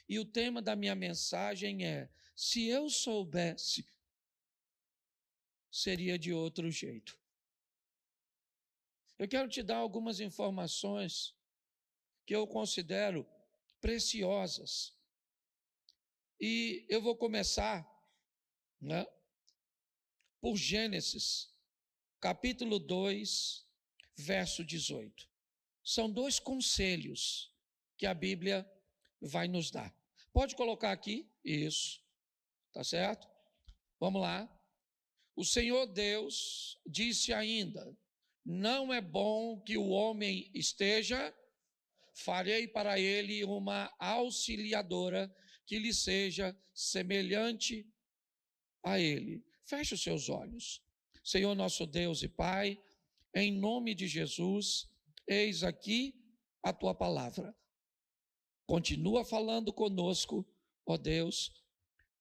E o tema da minha mensagem é: se eu soubesse, seria de outro jeito. Eu quero te dar algumas informações que eu considero preciosas. E eu vou começar, né, por Gênesis, capítulo 2, verso 18. São dois conselhos que a Bíblia vai nos dar. Pode colocar aqui? Isso. Tá certo? Vamos lá. O Senhor Deus disse ainda: não é bom que o homem esteja, farei para ele uma auxiliadora que lhe seja semelhante a ele. Feche os seus olhos. Senhor nosso Deus e Pai, em nome de Jesus, eis aqui a tua palavra. Continua falando conosco, ó Deus,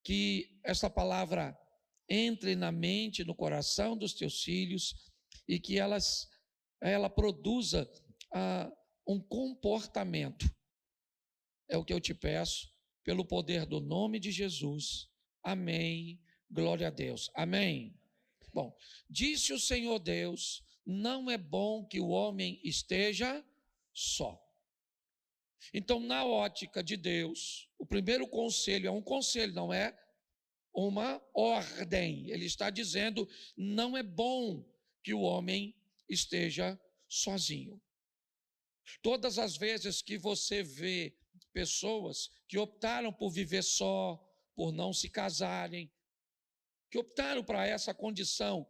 que essa palavra entre na mente, no coração dos teus filhos e que ela produza um comportamento. É o que eu te peço, pelo poder do nome de Jesus. Amém. Glória a Deus. Amém. Bom, disse o Senhor Deus: não é bom que o homem esteja só. Então, na ótica de Deus, o primeiro conselho é um conselho, não é uma ordem. Ele está dizendo: não é bom que o homem esteja sozinho. Todas as vezes que você vê pessoas que optaram por viver só, por não se casarem, que optaram para essa condição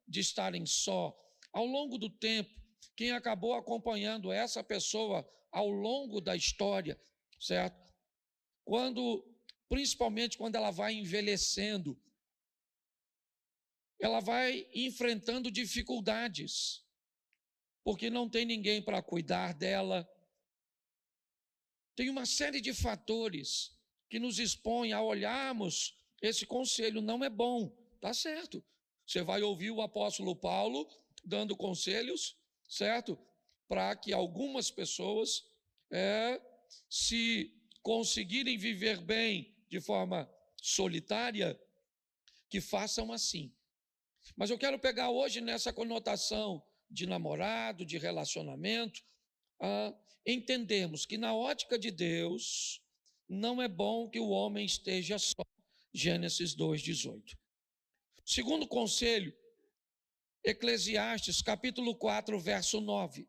de estarem só, ao longo do tempo, quem acabou acompanhando essa pessoa ao longo da história, certo? Principalmente quando ela vai envelhecendo, ela vai enfrentando dificuldades, porque não tem ninguém para cuidar dela. Tem uma série de fatores que nos expõem a olharmos esse conselho. Não é bom, tá certo. Você vai ouvir o apóstolo Paulo dando conselhos, certo? Para que algumas pessoas, se conseguirem viver bem de forma solitária, que façam assim. Mas eu quero pegar hoje nessa conotação de namorado, de relacionamento, entendermos que na ótica de Deus, não é bom que o homem esteja só. Gênesis 2:18. Segundo conselho, Eclesiastes, capítulo 4, verso 9.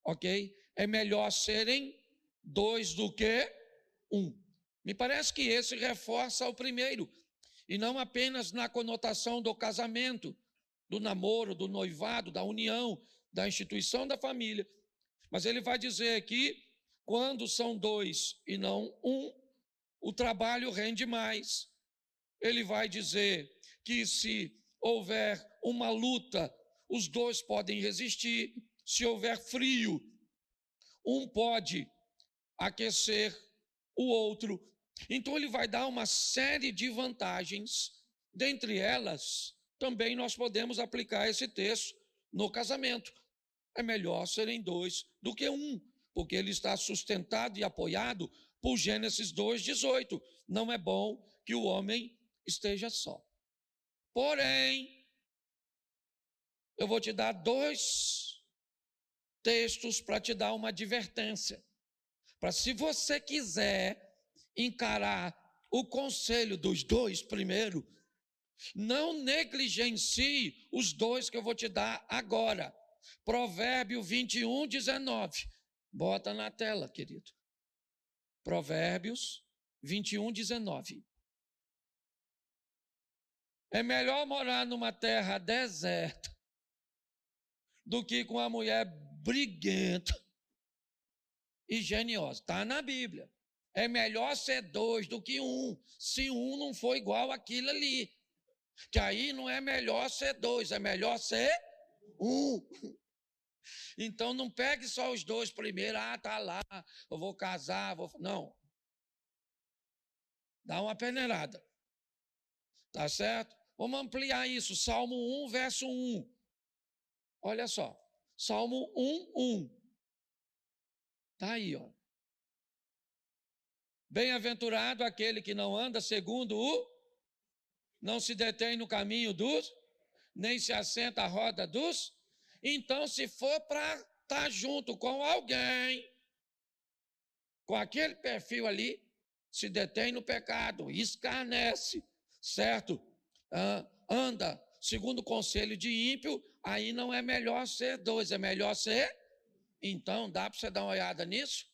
Ok? É melhor serem dois do que um. Me parece que esse reforça o primeiro, e não apenas na conotação do casamento, do namoro, do noivado, da união, da instituição da família. Mas ele vai dizer que quando são dois e não um, o trabalho rende mais. Ele vai dizer que se houver uma luta, os dois podem resistir. Se houver frio, um pode aquecer o outro. Então ele vai dar uma série de vantagens. Dentre elas, também nós podemos aplicar esse texto no casamento. É melhor serem dois do que um, porque ele está sustentado e apoiado por Gênesis 2:18. Não é bom que o homem esteja só. Porém, eu vou te dar dois textos para te dar uma advertência. Para, se você quiser encarar o conselho dos dois primeiro, não negligencie os dois que eu vou te dar agora. Provérbio 21:19. Bota na tela, querido. Provérbios 21:19. É melhor morar numa terra deserta do que com a mulher briguenta e geniosa. Está na Bíblia. É melhor ser dois do que um, se um não for igual àquilo ali. Que aí não é melhor ser dois, é melhor ser um. Então não pegue só os dois primeiro, tá lá, eu vou casar, não. Dá uma peneirada. Tá certo? Vamos ampliar isso. Salmo 1, verso 1. Olha só. Salmo 1:1. Tá aí, ó. Bem-aventurado aquele que não anda segundo não se detém no caminho dos, nem se assenta à roda dos. Então, se for para estar junto com alguém, com aquele perfil ali, se detém no pecado, escarnece, certo? Anda segundo o conselho de ímpio, aí não é melhor ser dois, é melhor ser. Então, dá para você dar uma olhada nisso?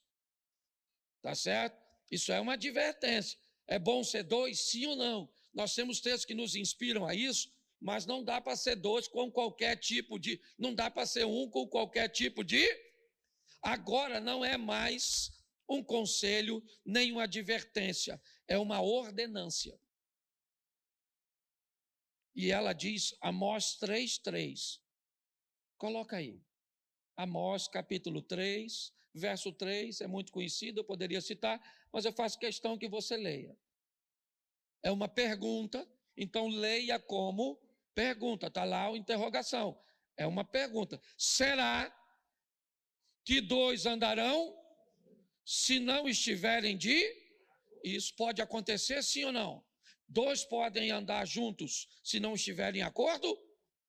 Tá certo? Isso é uma advertência. É bom ser dois, sim ou não? Nós temos textos que nos inspiram a isso, mas não dá para ser dois com qualquer tipo de. Não dá para ser um com qualquer tipo de. Agora não é mais um conselho, nem uma advertência, é uma ordenância. E ela diz, Amós 3:3. Coloca aí. Amós capítulo 3, verso 3, é muito conhecido, eu poderia citar, mas eu faço questão que você leia. É uma pergunta, então leia como pergunta, está lá a interrogação. É uma pergunta. Será que dois andarão se não estiverem de? Isso pode acontecer, sim ou não? Dois podem andar juntos se não estiverem em acordo?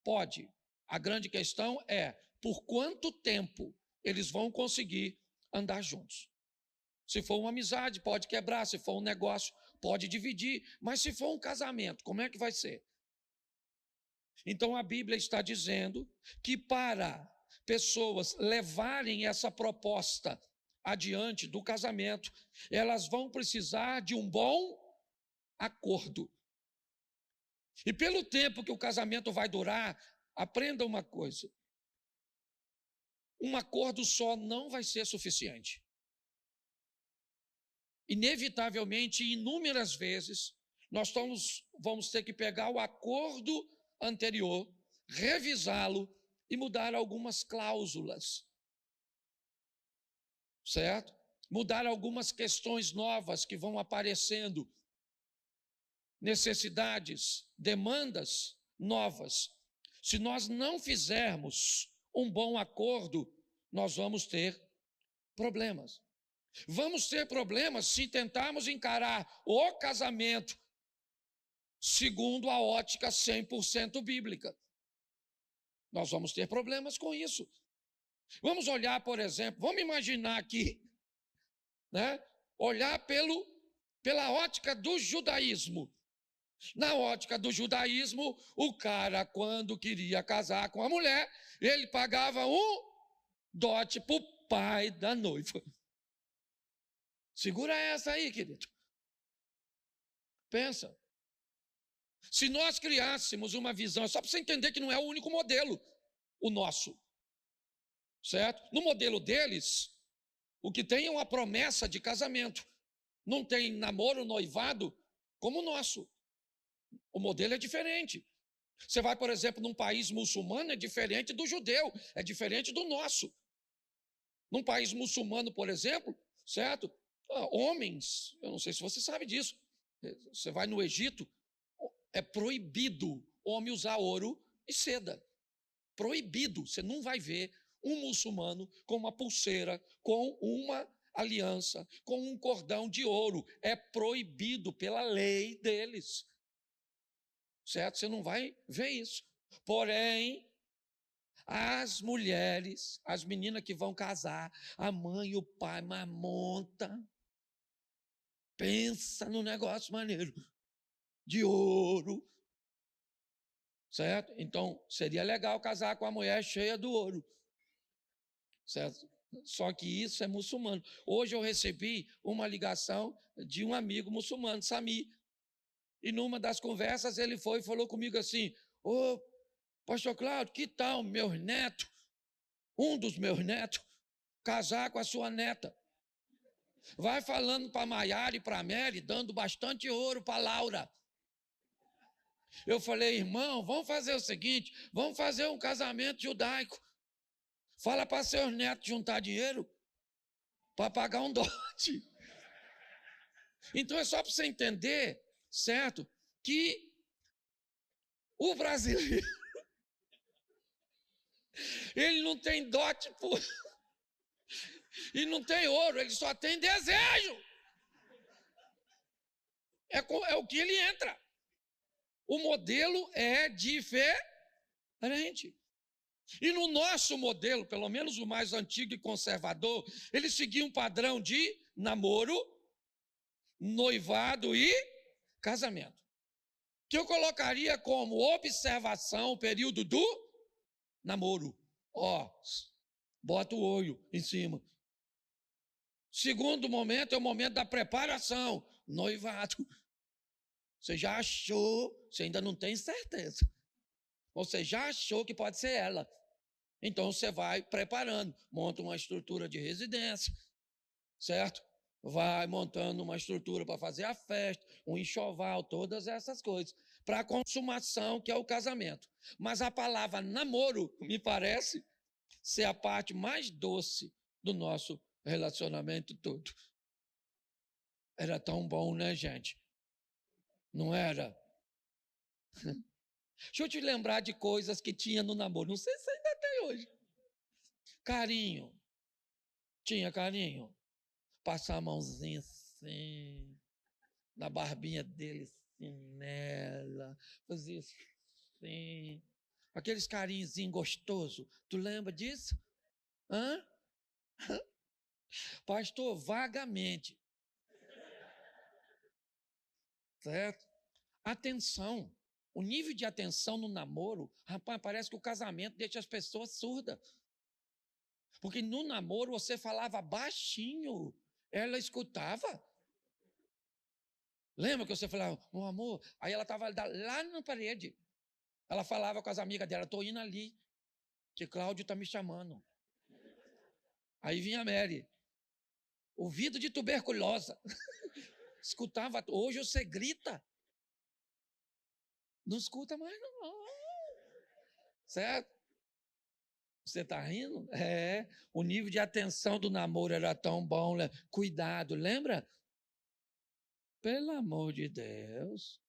Pode. A grande questão é por quanto tempo eles vão conseguir andar juntos. Se for uma amizade, pode quebrar. Se for um negócio, pode dividir. Mas se for um casamento, como é que vai ser? Então a Bíblia está dizendo que para pessoas levarem essa proposta adiante do casamento, elas vão precisar de um bom acordo. E pelo tempo que o casamento vai durar, aprenda uma coisa: um acordo só não vai ser suficiente. Inevitavelmente, inúmeras vezes, nós vamos ter que pegar o acordo anterior, revisá-lo e mudar algumas cláusulas, certo? Mudar algumas questões novas que vão aparecendo, necessidades, demandas novas. Se nós não fizermos um bom acordo, nós vamos ter problemas. Vamos ter problemas se tentarmos encarar o casamento segundo a ótica 100% bíblica. Nós vamos ter problemas com isso. Vamos olhar, por exemplo, vamos imaginar aqui, né? Olhar pela ótica do judaísmo. Na ótica do judaísmo, o cara, quando queria casar com a mulher, ele pagava um dote para o pai da noiva. Segura essa aí, querido. Pensa. Se nós criássemos uma visão, só para você entender que não é o único modelo, o nosso, certo? No modelo deles, o que tem é uma promessa de casamento. Não tem namoro, noivado, como o nosso. O modelo é diferente. Você vai, por exemplo, num país muçulmano, é diferente do judeu, é diferente do nosso. Num país muçulmano, por exemplo, certo? Homens, eu não sei se você sabe disso, você vai no Egito, é proibido homem usar ouro e seda. Proibido. Você não vai ver um muçulmano com uma pulseira, com uma aliança, com um cordão de ouro. É proibido pela lei deles. Certo? Você não vai ver isso. Porém, as mulheres, as meninas que vão casar, a mãe e o pai, mas monta, pensa no negócio maneiro, de ouro, certo? Então, seria legal casar com a mulher cheia do ouro, certo? Só que isso é muçulmano. Hoje eu recebi uma ligação de um amigo muçulmano, Sami, e numa das conversas ele foi e falou comigo assim: ô, pastor Cláudio, que tal meus netos, um dos meus netos, casar com a sua neta? Vai falando para a Maiara e para a Mary, dando bastante ouro para a Laura. Eu falei: irmão, vamos fazer o seguinte, vamos fazer um casamento judaico. Fala para seus netos juntar dinheiro para pagar um dote. Então é só para você entender, certo, que o brasileiro, ele não tem dote e não tem ouro, ele só tem desejo. é o que ele entra. O modelo é diferente. E no nosso modelo, pelo menos o mais antigo e conservador, ele seguia um padrão de namoro, noivado e casamento. Que eu colocaria como observação o período do namoro. Bota o olho em cima. Segundo momento é o momento da preparação, noivado. Você já achou, você ainda não tem certeza. Você já achou que pode ser ela. Então você vai preparando, monta uma estrutura de residência, certo? Vai montando uma estrutura para fazer a festa, um enxoval, todas essas coisas, para a consumação, que é o casamento. Mas a palavra namoro, me parece ser a parte mais doce do nosso relacionamento todo. Era tão bom, né, gente? Não era? Deixa eu te lembrar de coisas que tinha no namoro. Não sei se ainda tem hoje. Carinho. Tinha carinho. Passar a mãozinha assim, na barbinha dele, assim, nela. Fazer assim. Aqueles carinhozinhos gostosos. Tu lembra disso? Hã? Pastor, vagamente. Certo? Atenção. O nível de atenção no namoro, rapaz, parece que o casamento deixa as pessoas surdas. Porque no namoro você falava baixinho, ela escutava. Lembra que você falava, meu amor? Aí ela estava lá na parede. Ela falava com as amigas dela, estou indo ali, que Cláudio está me chamando. Aí vinha a Mary, ouvido de tuberculosa. Escutava, hoje você grita. Não escuta mais não. Certo? Você está rindo? O nível de atenção do namoro era tão bom. Né? Cuidado, lembra? Pelo amor de Deus.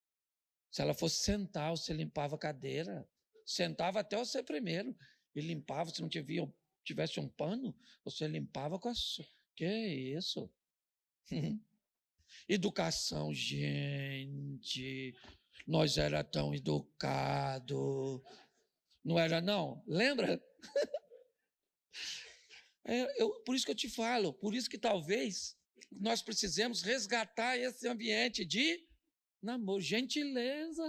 Se ela fosse sentar, você limpava a cadeira. Sentava até você primeiro. E limpava, se não tivesse um pano, você limpava com a sua. Que isso? Educação, gente. Nós era tão educado. Não era, não? Lembra? Por isso que eu te falo, por isso que talvez nós precisemos resgatar esse ambiente de namoro, gentileza.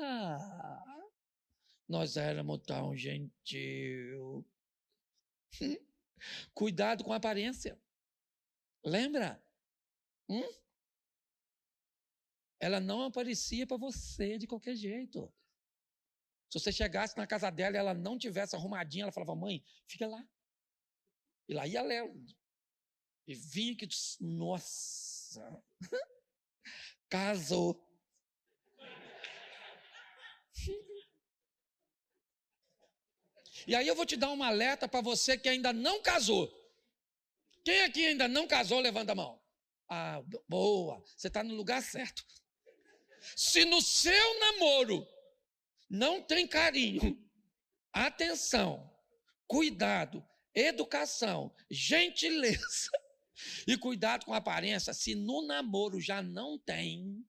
Nós éramos tão gentil. Cuidado com a aparência. Lembra? Ela não aparecia para você de qualquer jeito. Se você chegasse na casa dela e ela não tivesse arrumadinha, ela falava, mãe, fica lá. E lá ia Léo. E vinha que, nossa, casou. E aí eu vou te dar um alerta para você que ainda não casou. Quem aqui ainda não casou, levanta a mão. Ah, boa, você está no lugar certo. Se no seu namoro não tem carinho, atenção, cuidado, educação, gentileza e cuidado com a aparência, se no namoro já não tem,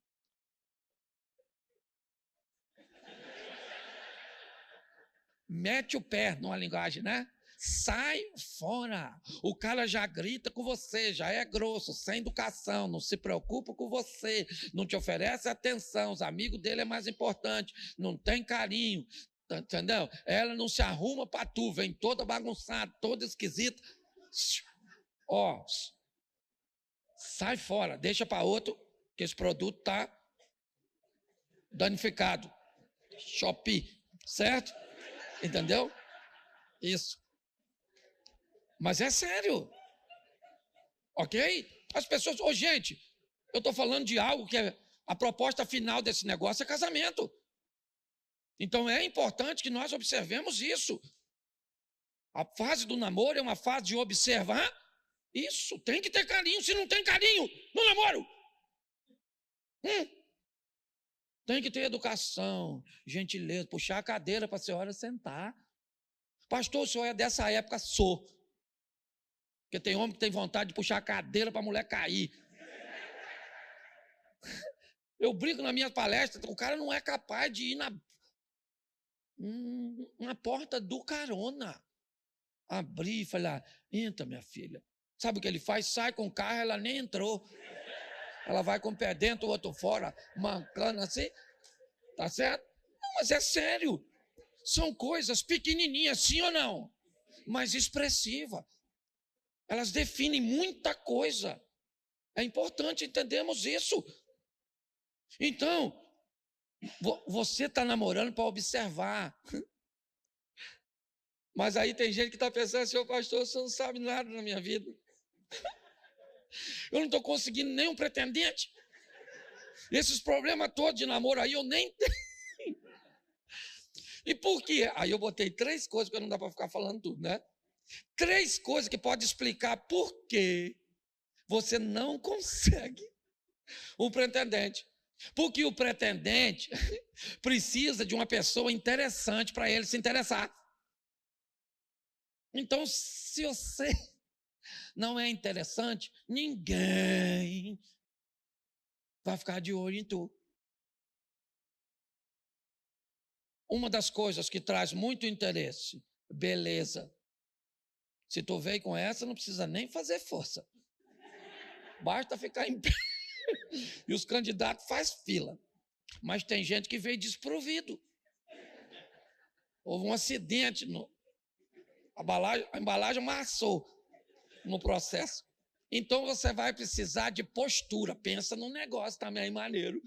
mete o pé numa linguagem, né? Sai fora. O cara já grita com você, já é grosso, sem educação, não se preocupa com você, não te oferece atenção, os amigos dele é mais importante, não tem carinho, entendeu? Ela não se arruma para tu, vem toda bagunçada, toda esquisita. Sai fora, deixa para outro, que esse produto está danificado. Shopee, certo? Entendeu? Isso. Mas é sério. Ok? As pessoas... gente, eu estou falando de algo que a proposta final desse negócio é casamento. Então é importante que nós observemos isso. A fase do namoro é uma fase de observar isso. Tem que ter carinho. Se não tem carinho no namoro, tem que ter educação, gentileza, puxar a cadeira para a senhora sentar. Pastor, o senhor é dessa época? Sou. Porque tem homem que tem vontade de puxar a cadeira para a mulher cair. Eu brinco na minha palestra, o cara não é capaz de ir na porta do carona. Abrir e falar, entra, minha filha. Sabe o que ele faz? Sai com o carro, ela nem entrou. Ela vai com o pé dentro, o outro fora, mancando assim. Tá certo? Não, mas é sério. São coisas pequenininhas, sim ou não? Mas expressivas. Elas definem muita coisa. É importante entendermos isso. Então, você está namorando para observar. Mas aí tem gente que está pensando, seu pastor, você não sabe nada na minha vida. Eu não estou conseguindo nenhum pretendente. Esses problemas todos de namoro aí eu nem tenho. E por quê? Aí eu botei 3 coisas, porque não dá para ficar falando tudo, né? 3 coisas que podem explicar por que você não consegue um pretendente. Porque o pretendente precisa de uma pessoa interessante para ele se interessar. Então, se você não é interessante, ninguém vai ficar de olho em tu. Uma das coisas que traz muito interesse, beleza. Se tu veio com essa, não precisa nem fazer força. Basta ficar em pé. E os candidatos fazem fila. Mas tem gente que veio desprovido. Houve um acidente, a embalagem amassou no processo. Então você vai precisar de postura. Pensa num negócio também maneiro.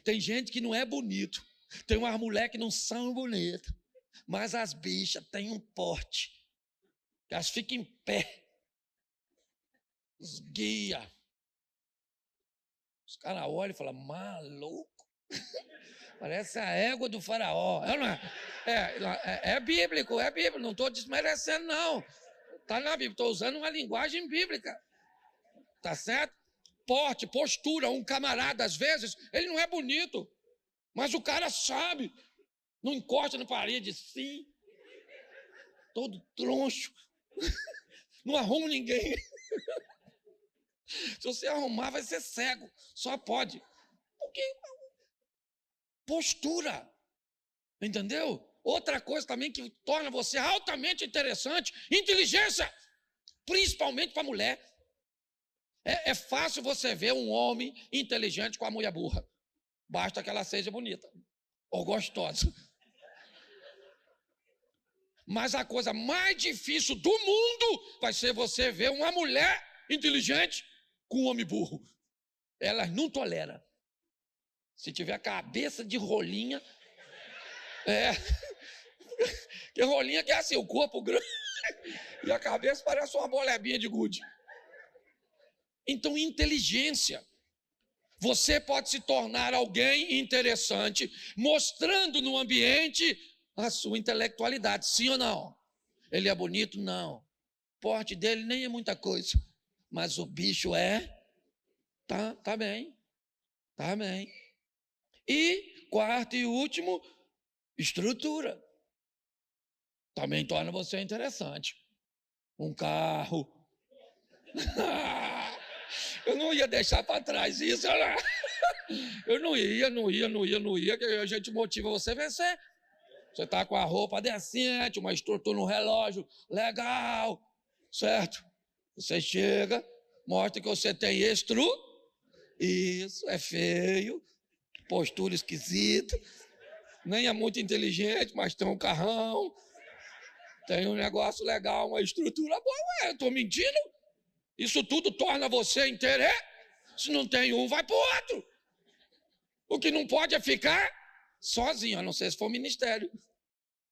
Tem gente que não é bonito. Tem umas mulheres que não são bonitas. Mas as bichas têm um porte. Elas ficam em pé. Os guia. Os caras olham e falam, maluco. Parece a égua do faraó. É bíblico, é bíblico. Não estou desmerecendo, não. Está na Bíblia. Estou usando uma linguagem bíblica. Tá certo? Porte, postura. Um camarada, às vezes, ele não é bonito. Mas o cara sabe. Não encosta na parede assim. Todo troncho. Não arruma ninguém. Se você arrumar, vai ser cego. Só pode. Porque postura. Entendeu? Outra coisa também que torna você altamente interessante, inteligência. Principalmente para a mulher. É fácil você ver um homem inteligente com a mulher burra. Basta que ela seja bonita ou gostosa. Mas a coisa mais difícil do mundo vai ser você ver uma mulher inteligente com um homem burro. Elas não toleram. Se tiver cabeça de rolinha, que rolinha que é assim, o corpo grande e a cabeça parece uma bolebinha de gude. Então, inteligência. Você pode se tornar alguém interessante, mostrando no ambiente a sua intelectualidade, sim ou não? Ele é bonito? Não. O porte dele nem é muita coisa, mas o bicho tá bem, tá bem. E quarto e último, estrutura. Também torna você interessante. Um carro. Eu não ia deixar para trás isso, olha. Eu não ia, que a gente motiva você a vencer. Você está com a roupa decente, uma estrutura no relógio legal, certo? Você chega, mostra que você tem isso, é feio, postura esquisita, nem é muito inteligente, mas tem um carrão, tem um negócio legal, uma estrutura boa. Ué, eu estou mentindo? Isso tudo torna você interessante. Se não tem um, vai para o outro. O que não pode é ficar sozinho, a não ser se for ministério.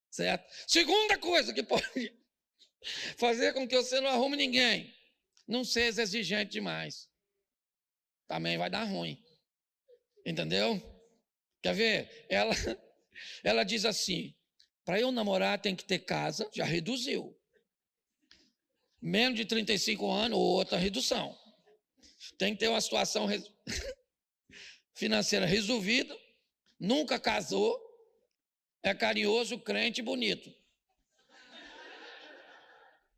Certo? Segunda coisa que pode fazer com que você não arrume ninguém. Não seja exigente demais. Também vai dar ruim. Entendeu? Quer ver? Ela diz assim, para eu namorar tem que ter casa, já reduziu. Menos de 35 anos, outra redução. Tem que ter uma situação financeira resolvida, nunca casou, é carinhoso, crente e bonito.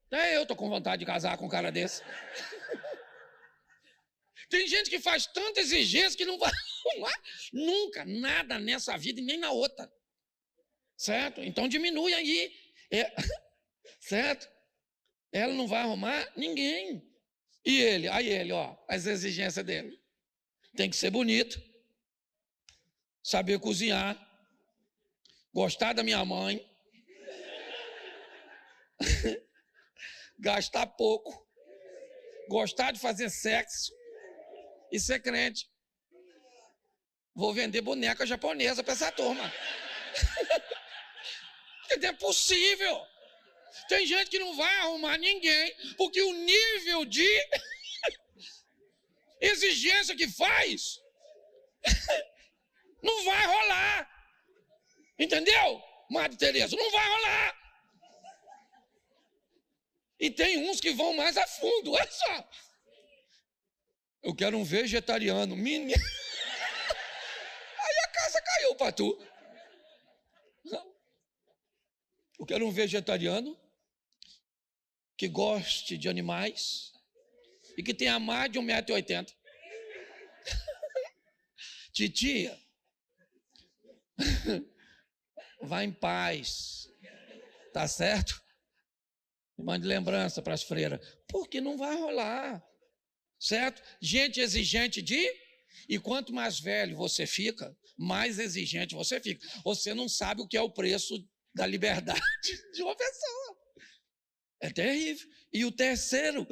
Até eu estou com vontade de casar com um cara desse. Tem gente que faz tanta exigência que não vai arrumar nunca, nada nessa vida e nem na outra. Certo? Então diminui aí. Certo? Ela não vai arrumar ninguém. E ele? Aí ele, ó, as exigências dele. Tem que ser bonito, saber cozinhar, gostar da minha mãe, gastar pouco, gostar de fazer sexo e ser crente. Vou vender boneca japonesa para essa turma. Não é possível. Tem gente que não vai arrumar ninguém, porque o nível de exigência que faz não vai rolar. Entendeu, Madre Teresa? Não vai rolar. E tem uns que vão mais a fundo, olha só. Eu quero um vegetariano, menino. Aí a casa caiu para tu. Eu quero um vegetariano que goste de animais e que tenha mais de 1,80 m. Titia, vá em paz, tá certo? Mande lembrança para as freiras, porque não vai rolar, certo? Gente exigente e quanto mais velho você fica, mais exigente você fica. Você não sabe o que é o preço da liberdade de uma pessoa. É terrível. E o terceiro,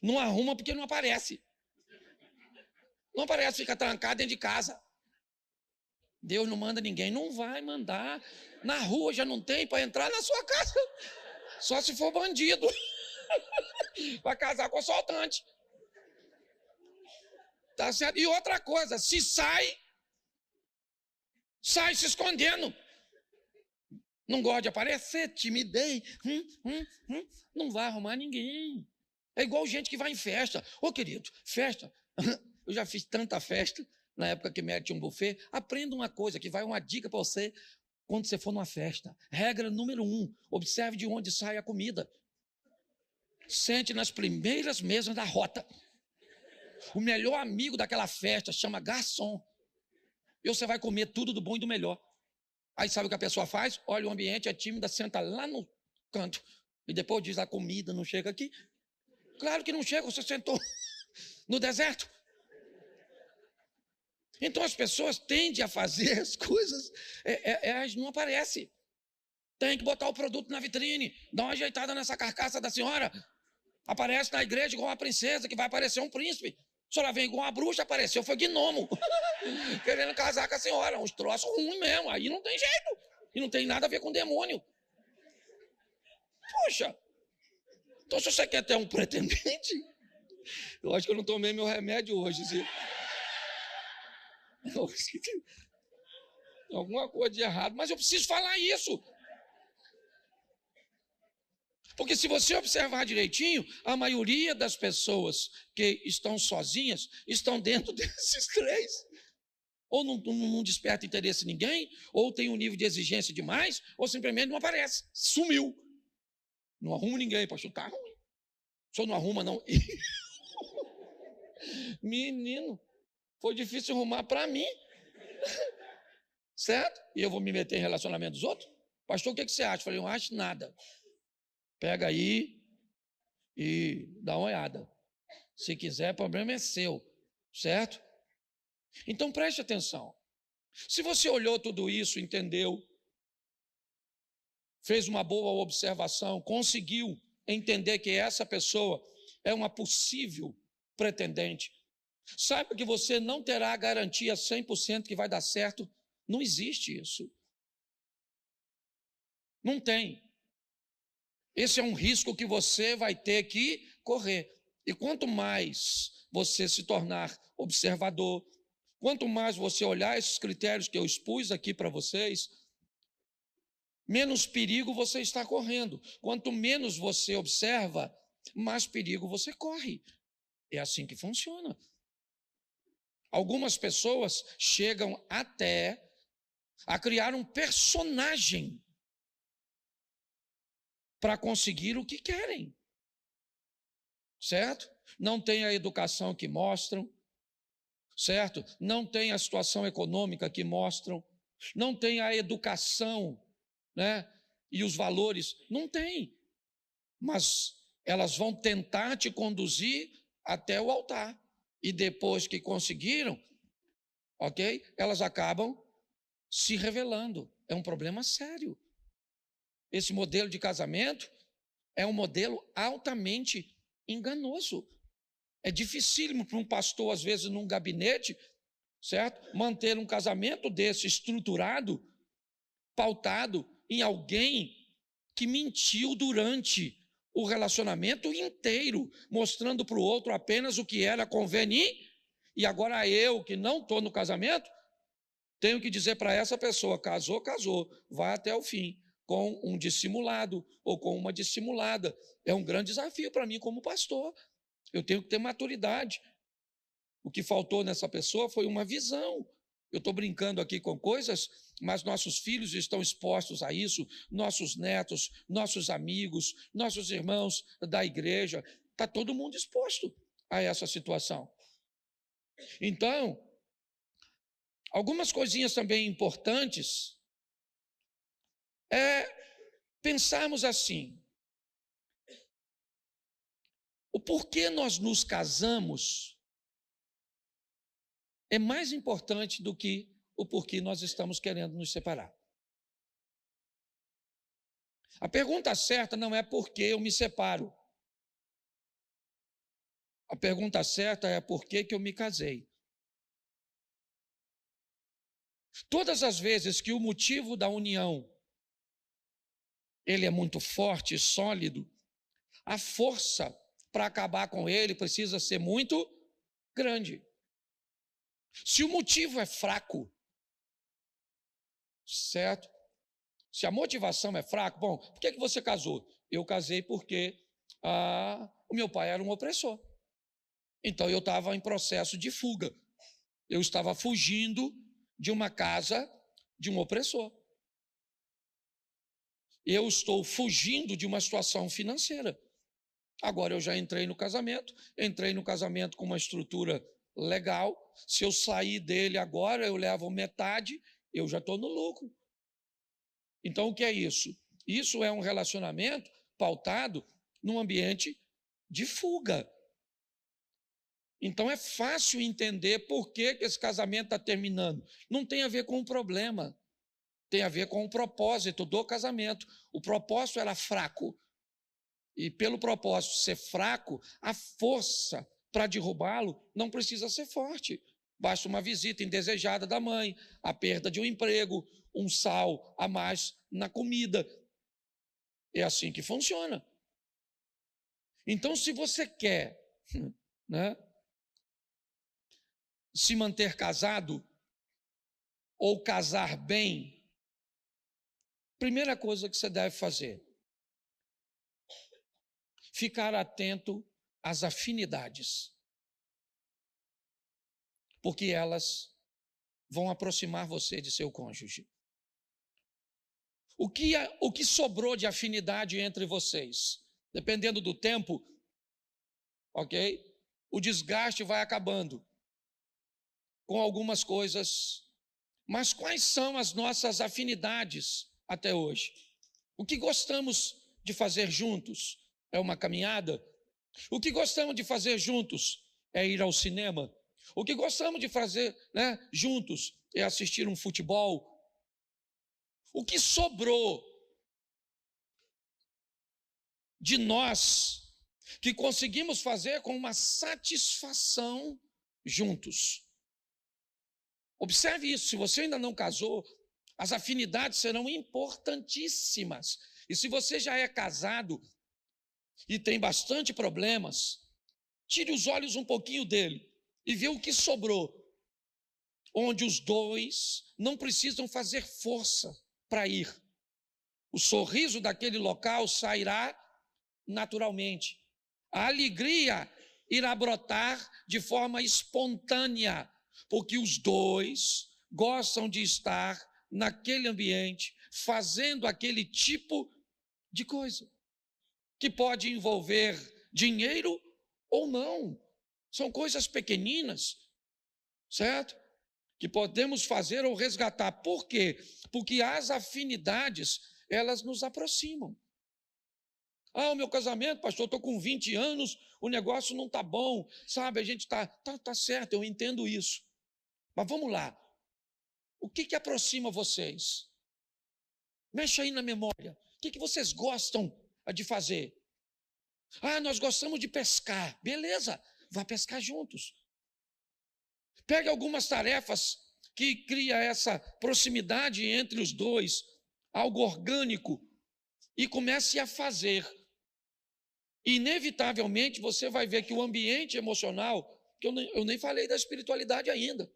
não arruma porque não aparece. Não aparece, fica trancado dentro de casa. Deus não manda ninguém, não vai mandar. Na rua já não tem para entrar na sua casa. Só se for bandido. Vai casar com assaltante. Tá certo? E outra coisa, se sai se escondendo. Não gosta de aparecer, timidez. Não vai arrumar ninguém. É igual gente que vai em festa. Ô, querido, festa. Eu já fiz tanta festa, na época que Mary tinha um buffet. Aprenda uma coisa, que vai uma dica para você quando você for numa festa. Regra número 1, observe de onde sai a comida. Sente nas primeiras mesas da rota. O melhor amigo daquela festa chama garçom. E você vai comer tudo do bom e do melhor. Aí sabe o que a pessoa faz? Olha o ambiente, é tímida, senta lá no canto. E depois diz, a comida não chega aqui. Claro que não chega, você sentou no deserto. Então as pessoas tendem a fazer as coisas, elas não aparecem. Tem que botar o produto na vitrine, dá uma ajeitada nessa carcaça da senhora. Aparece na igreja igual uma princesa, que vai aparecer um príncipe. A senhora vem igual uma bruxa, apareceu, foi gnomo. Querendo casar com a senhora, uns troços ruins mesmo, aí não tem jeito. E não tem nada a ver com demônio. Poxa, então se você quer ter um pretendente, eu acho que eu não tomei meu remédio hoje. Tem alguma coisa de errado, mas eu preciso falar isso. Porque se você observar direitinho, a maioria das pessoas que estão sozinhas estão dentro desses três. Ou não desperta interesse em ninguém, ou tem um nível de exigência demais, ou simplesmente não aparece, sumiu. Não arrumo ninguém, pastor, tá ruim. O senhor não arruma, não? Menino, foi difícil arrumar para mim. Certo? E eu vou me meter em relacionamento dos outros? Pastor, o que você acha? Eu falei, não acho nada. Pega aí e dá uma olhada. Se quiser, o problema é seu. Certo? Então preste atenção. Se você olhou tudo isso, entendeu, fez uma boa observação, conseguiu entender que essa pessoa é uma possível pretendente, saiba que você não terá a garantia 100% que vai dar certo. Não existe isso. Não tem. Esse é um risco que você vai ter que correr. E quanto mais você se tornar observador, quanto mais você olhar esses critérios que eu expus aqui para vocês, menos perigo você está correndo. Quanto menos você observa, mais perigo você corre. É assim que funciona. Algumas pessoas chegam até a criar um personagem para conseguir o que querem. certo? Não tem a educação que mostram, certo? Não tem a situação econômica que mostram, não tem a educação, né? E os valores, não tem. Mas elas vão tentar te conduzir até o altar. E depois que conseguiram, ok? Elas acabam se revelando. É um problema sério. Esse modelo de casamento é um modelo altamente enganoso. É dificílimo para um pastor, às vezes, num gabinete, certo? Manter um casamento desse estruturado, pautado em alguém que mentiu durante o relacionamento inteiro, mostrando para o outro apenas o que era conveniente, e agora eu, que não estou no casamento, tenho que dizer para essa pessoa: casou, casou, vai até o fim, com um dissimulado ou com uma dissimulada. É um grande desafio para mim como pastor. Eu tenho que ter maturidade. O que faltou nessa pessoa foi uma visão. Eu estou brincando aqui com coisas, mas nossos filhos estão expostos a isso, nossos netos, nossos amigos, nossos irmãos da igreja, está todo mundo exposto a essa situação. Então, algumas coisinhas também importantes é pensarmos assim: o porquê nós nos casamos é mais importante do que o porquê nós estamos querendo nos separar. A pergunta certa não é por que eu me separo. A pergunta certa é por que eu me casei. Todas as vezes que o motivo da união ele é muito forte e sólido, a força para acabar com ele precisa ser muito grande. Se o motivo é fraco, certo? Se a motivação é fraca, bom, por que você casou? Eu casei porque o meu pai era um opressor. Então eu estava em processo de fuga. Eu estava fugindo de uma casa de um opressor. Eu estou fugindo de uma situação financeira. Agora eu já entrei no casamento com uma estrutura legal. Se eu sair dele agora, eu levo metade, eu já estou no lucro. Então, o que é isso? Isso é um relacionamento pautado num ambiente de fuga. Então, é fácil entender por que esse casamento está terminando. Não tem a ver com o problema, tem a ver com o propósito do casamento. O propósito era fraco. E pelo propósito ser fraco, a força para derrubá-lo não precisa ser forte. Basta uma visita indesejada da mãe, a perda de um emprego, um sal a mais na comida. É assim que funciona. Então, se você quer, né, se manter casado ou casar bem, primeira coisa que você deve fazer: ficar atento às afinidades, porque elas vão aproximar você de seu cônjuge. O que sobrou de afinidade entre vocês? Dependendo do tempo, ok? O desgaste vai acabando com algumas coisas. Mas quais são as nossas afinidades até hoje? O que gostamos de fazer juntos? É uma caminhada? O que gostamos de fazer juntos é ir ao cinema? O que gostamos de fazer, né, juntos é assistir um futebol? O que sobrou de nós que conseguimos fazer com uma satisfação juntos? Observe isso. Se você ainda não casou, as afinidades serão importantíssimas. E se você já é casado e tem bastante problemas, tire os olhos um pouquinho dele e vê o que sobrou, onde os dois não precisam fazer força para ir. O sorriso daquele local sairá naturalmente. A alegria irá brotar de forma espontânea, porque os dois gostam de estar naquele ambiente, fazendo aquele tipo de coisa, que pode envolver dinheiro ou não. São coisas pequeninas, certo? Que podemos fazer ou resgatar. Por quê? Porque as afinidades, elas nos aproximam. Ah, o meu casamento, pastor, estou com 20 anos, o negócio não está bom, sabe? A gente está certo, eu entendo isso. Mas vamos lá. O que aproxima vocês? Mexe aí na memória. O que vocês gostam de fazer? Ah, nós gostamos de pescar. Beleza, vá pescar juntos. Pegue algumas tarefas que cria essa proximidade entre os dois, algo orgânico, e comece a fazer. Inevitavelmente você vai ver que o ambiente emocional, que eu nem falei da espiritualidade ainda,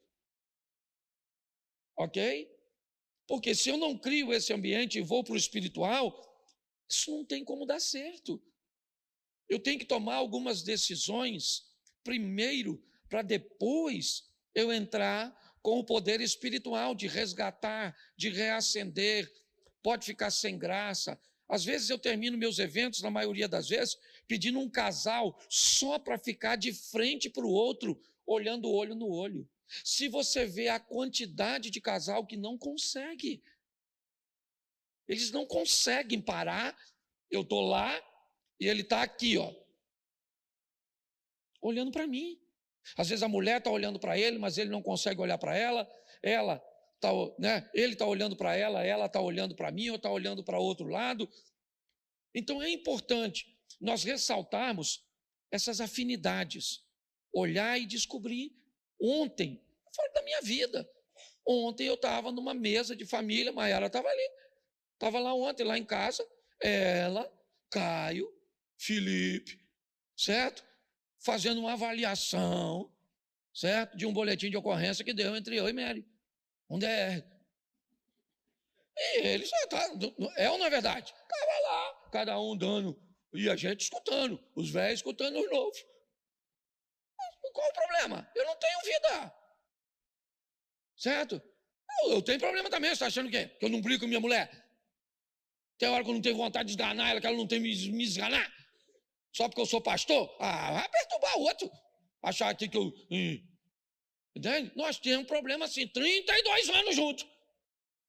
ok? Porque se eu não crio esse ambiente e vou para o espiritual, isso não tem como dar certo. Eu tenho que tomar algumas decisões primeiro, para depois eu entrar com o poder espiritual de resgatar, de reacender. Pode ficar sem graça. Às vezes eu termino meus eventos, na maioria das vezes, pedindo um casal só para ficar de frente para o outro, olhando olho no olho. Se você vê a quantidade de casal que não consegue, eles não conseguem parar, eu estou lá e ele está aqui, ó, olhando para mim. Às vezes a mulher está olhando para ele, mas ele não consegue olhar para ela tá, né, ele está olhando para ela está olhando para mim, ou está olhando para outro lado. Então é importante nós ressaltarmos essas afinidades, olhar e descobrir. Ontem, fora da minha vida, ontem eu estava numa mesa de família, Maiara estava ali, estava lá ontem, lá em casa, ela, Caio, Felipe, certo? Fazendo uma avaliação, certo? De um boletim de ocorrência que deu entre eu e Mary, um DR. E eles, é ou não é verdade? Estava lá, cada um dando, e a gente escutando, os velhos escutando os novos. Mas qual o problema? Eu não tenho vida, certo? Eu tenho problema também, você está achando o quê? Que eu não brigo com minha mulher? Tem hora que eu não tenho vontade de esganar ela, que ela não tem me esganar? Só porque eu sou pastor? Ah, vai perturbar o outro. Achar aqui que eu... Entende? Nós temos problema assim, 32 anos juntos.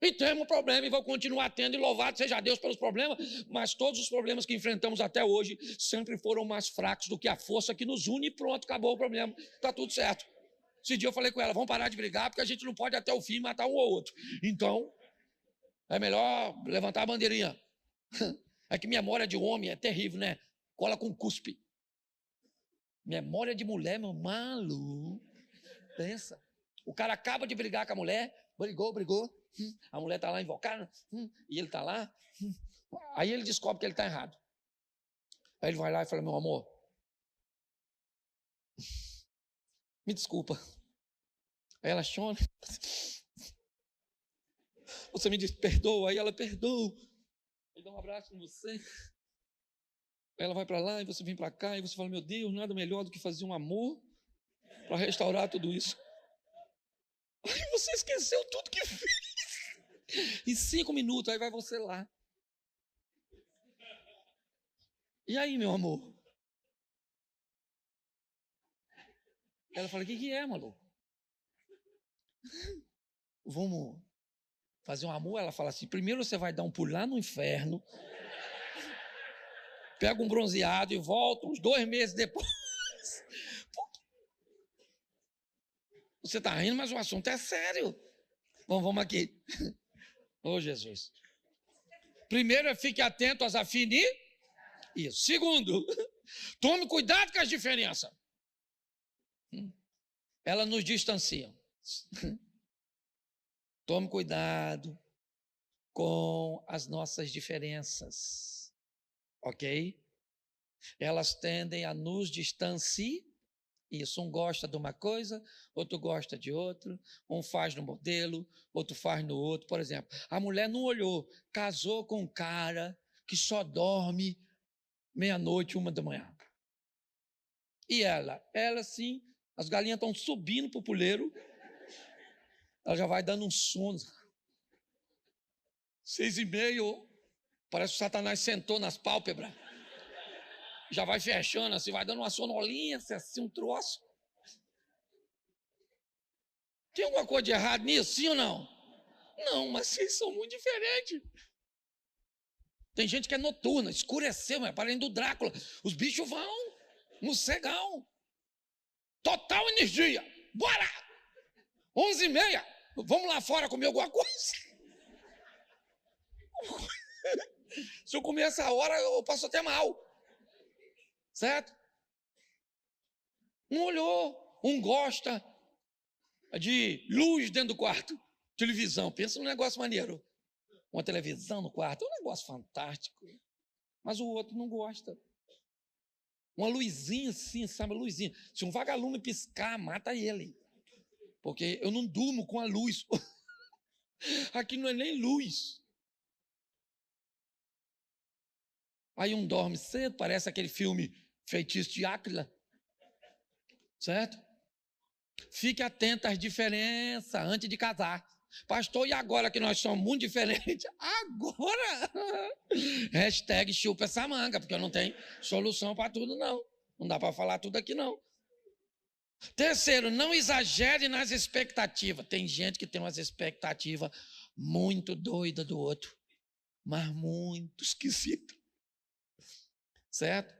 E temos problema e vou continuar tendo, e louvado seja Deus pelos problemas, mas todos os problemas que enfrentamos até hoje sempre foram mais fracos do que a força que nos une e pronto, acabou o problema, está tudo certo. Esse dia eu falei com ela, vamos parar de brigar, porque a gente não pode até o fim matar um ou outro. Então, é melhor levantar a bandeirinha. É que memória de homem é terrível, né? Cola com cuspe. Memória de mulher, meu maluco. Pensa. O cara acaba de brigar com a mulher, brigou. A mulher está lá invocada, e ele está lá. Aí ele descobre que ele está errado. Aí ele vai lá e fala, meu amor, me desculpa. Aí ela chora. Você me diz, perdoa. Aí ela perdoa. Ele dá um abraço em você. Aí ela vai para lá e você vem para cá e você fala, meu Deus, nada melhor do que fazer um amor para restaurar tudo isso. Aí você esqueceu tudo que fez. Em 5 minutos, aí vai você lá. E aí, meu amor? Ela fala, o que é, maluco? Vamos fazer um amor? Ela fala assim, primeiro você vai dar um pulo lá no inferno, pega um bronzeado e volta uns 2 meses depois. Você está rindo, mas o assunto é sério. Bom, vamos aqui. Ô, Jesus. Primeiro, fique atento às afinidades. Isso. Segundo, tome cuidado com as diferenças. Elas nos distanciam. Tome cuidado com as nossas diferenças. Ok? Elas tendem a nos distanciar. Isso, um gosta de uma coisa, outro gosta de outro, um faz no modelo, outro faz no outro. Por exemplo, a mulher não olhou, casou com um cara que só dorme meia-noite, 1h. E ela sim, as galinhas estão subindo para o puleiro, ela já vai dando um sono. 6h30, parece que o Satanás sentou nas pálpebras. já vai fechando assim, vai dando uma sonolência, assim, um troço. Tem alguma coisa de errado nisso, sim ou não? Não, mas vocês são muito diferentes. Tem gente que é noturna, escureceu, mas para do Drácula. Os bichos vão no cegão. Total energia. Bora! 11h30. Vamos lá fora comer alguma coisa? Se eu comer essa hora, eu passo até mal. Certo? Um olhou, um gosta de luz dentro do quarto. Televisão, pensa num negócio maneiro. Uma televisão no quarto, é um negócio fantástico. Mas o outro não gosta. Uma luzinha assim, sabe, luzinha. Se um vagalume piscar, mata ele. Porque eu não durmo com a luz. Aqui não é nem luz. Aí um dorme cedo, parece aquele filme Feitiço de Áquila. Certo? Fique atento às diferenças antes de casar. Pastor, e agora que nós somos muito diferentes? Agora? Hashtag chupa essa manga, porque não tem solução para tudo, não. Não dá para falar tudo aqui, não. Terceiro, não exagere nas expectativas. Tem gente que tem umas expectativas muito doidas do outro, mas muito esquisita. Certo?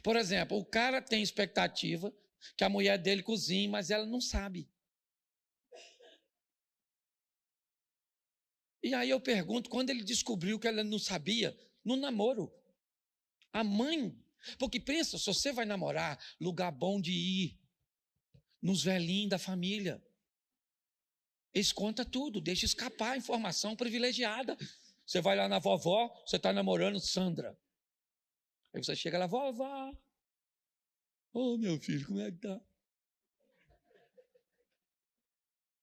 Por exemplo, o cara tem expectativa que a mulher dele cozinhe, mas ela não sabe. E aí eu pergunto, quando ele descobriu que ela não sabia, no namoro, a mãe, porque pensa, se você vai namorar, lugar bom de ir, nos velhinhos da família, eles contam tudo, deixa escapar a informação privilegiada. Você vai lá na vovó, você está namorando Sandra. Aí você chega lá, vovó, ô meu filho, como é que tá?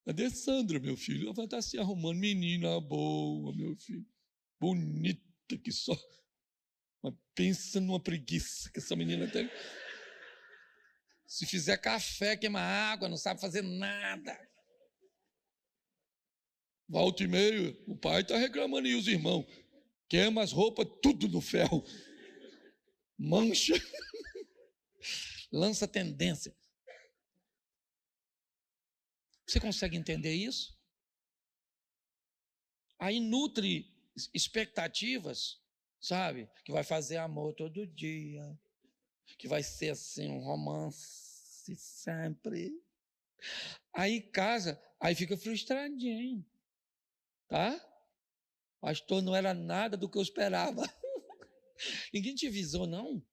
Cadê Sandra, meu filho? Ela vai estar se arrumando, menina boa, meu filho, bonita que só. Mas pensa numa preguiça que essa menina tem. Se fizer café, queima água, não sabe fazer nada. Volta e meia, o pai está reclamando e os irmãos. Queima as roupas, tudo no ferro. Mancha. Lança tendência. Você consegue entender isso? Aí nutre expectativas, sabe? Que vai fazer amor todo dia. Que vai ser assim um romance sempre. Aí casa, aí fica frustradinho. Tá? Pastor, não era nada do que eu esperava. Ninguém te avisou, não?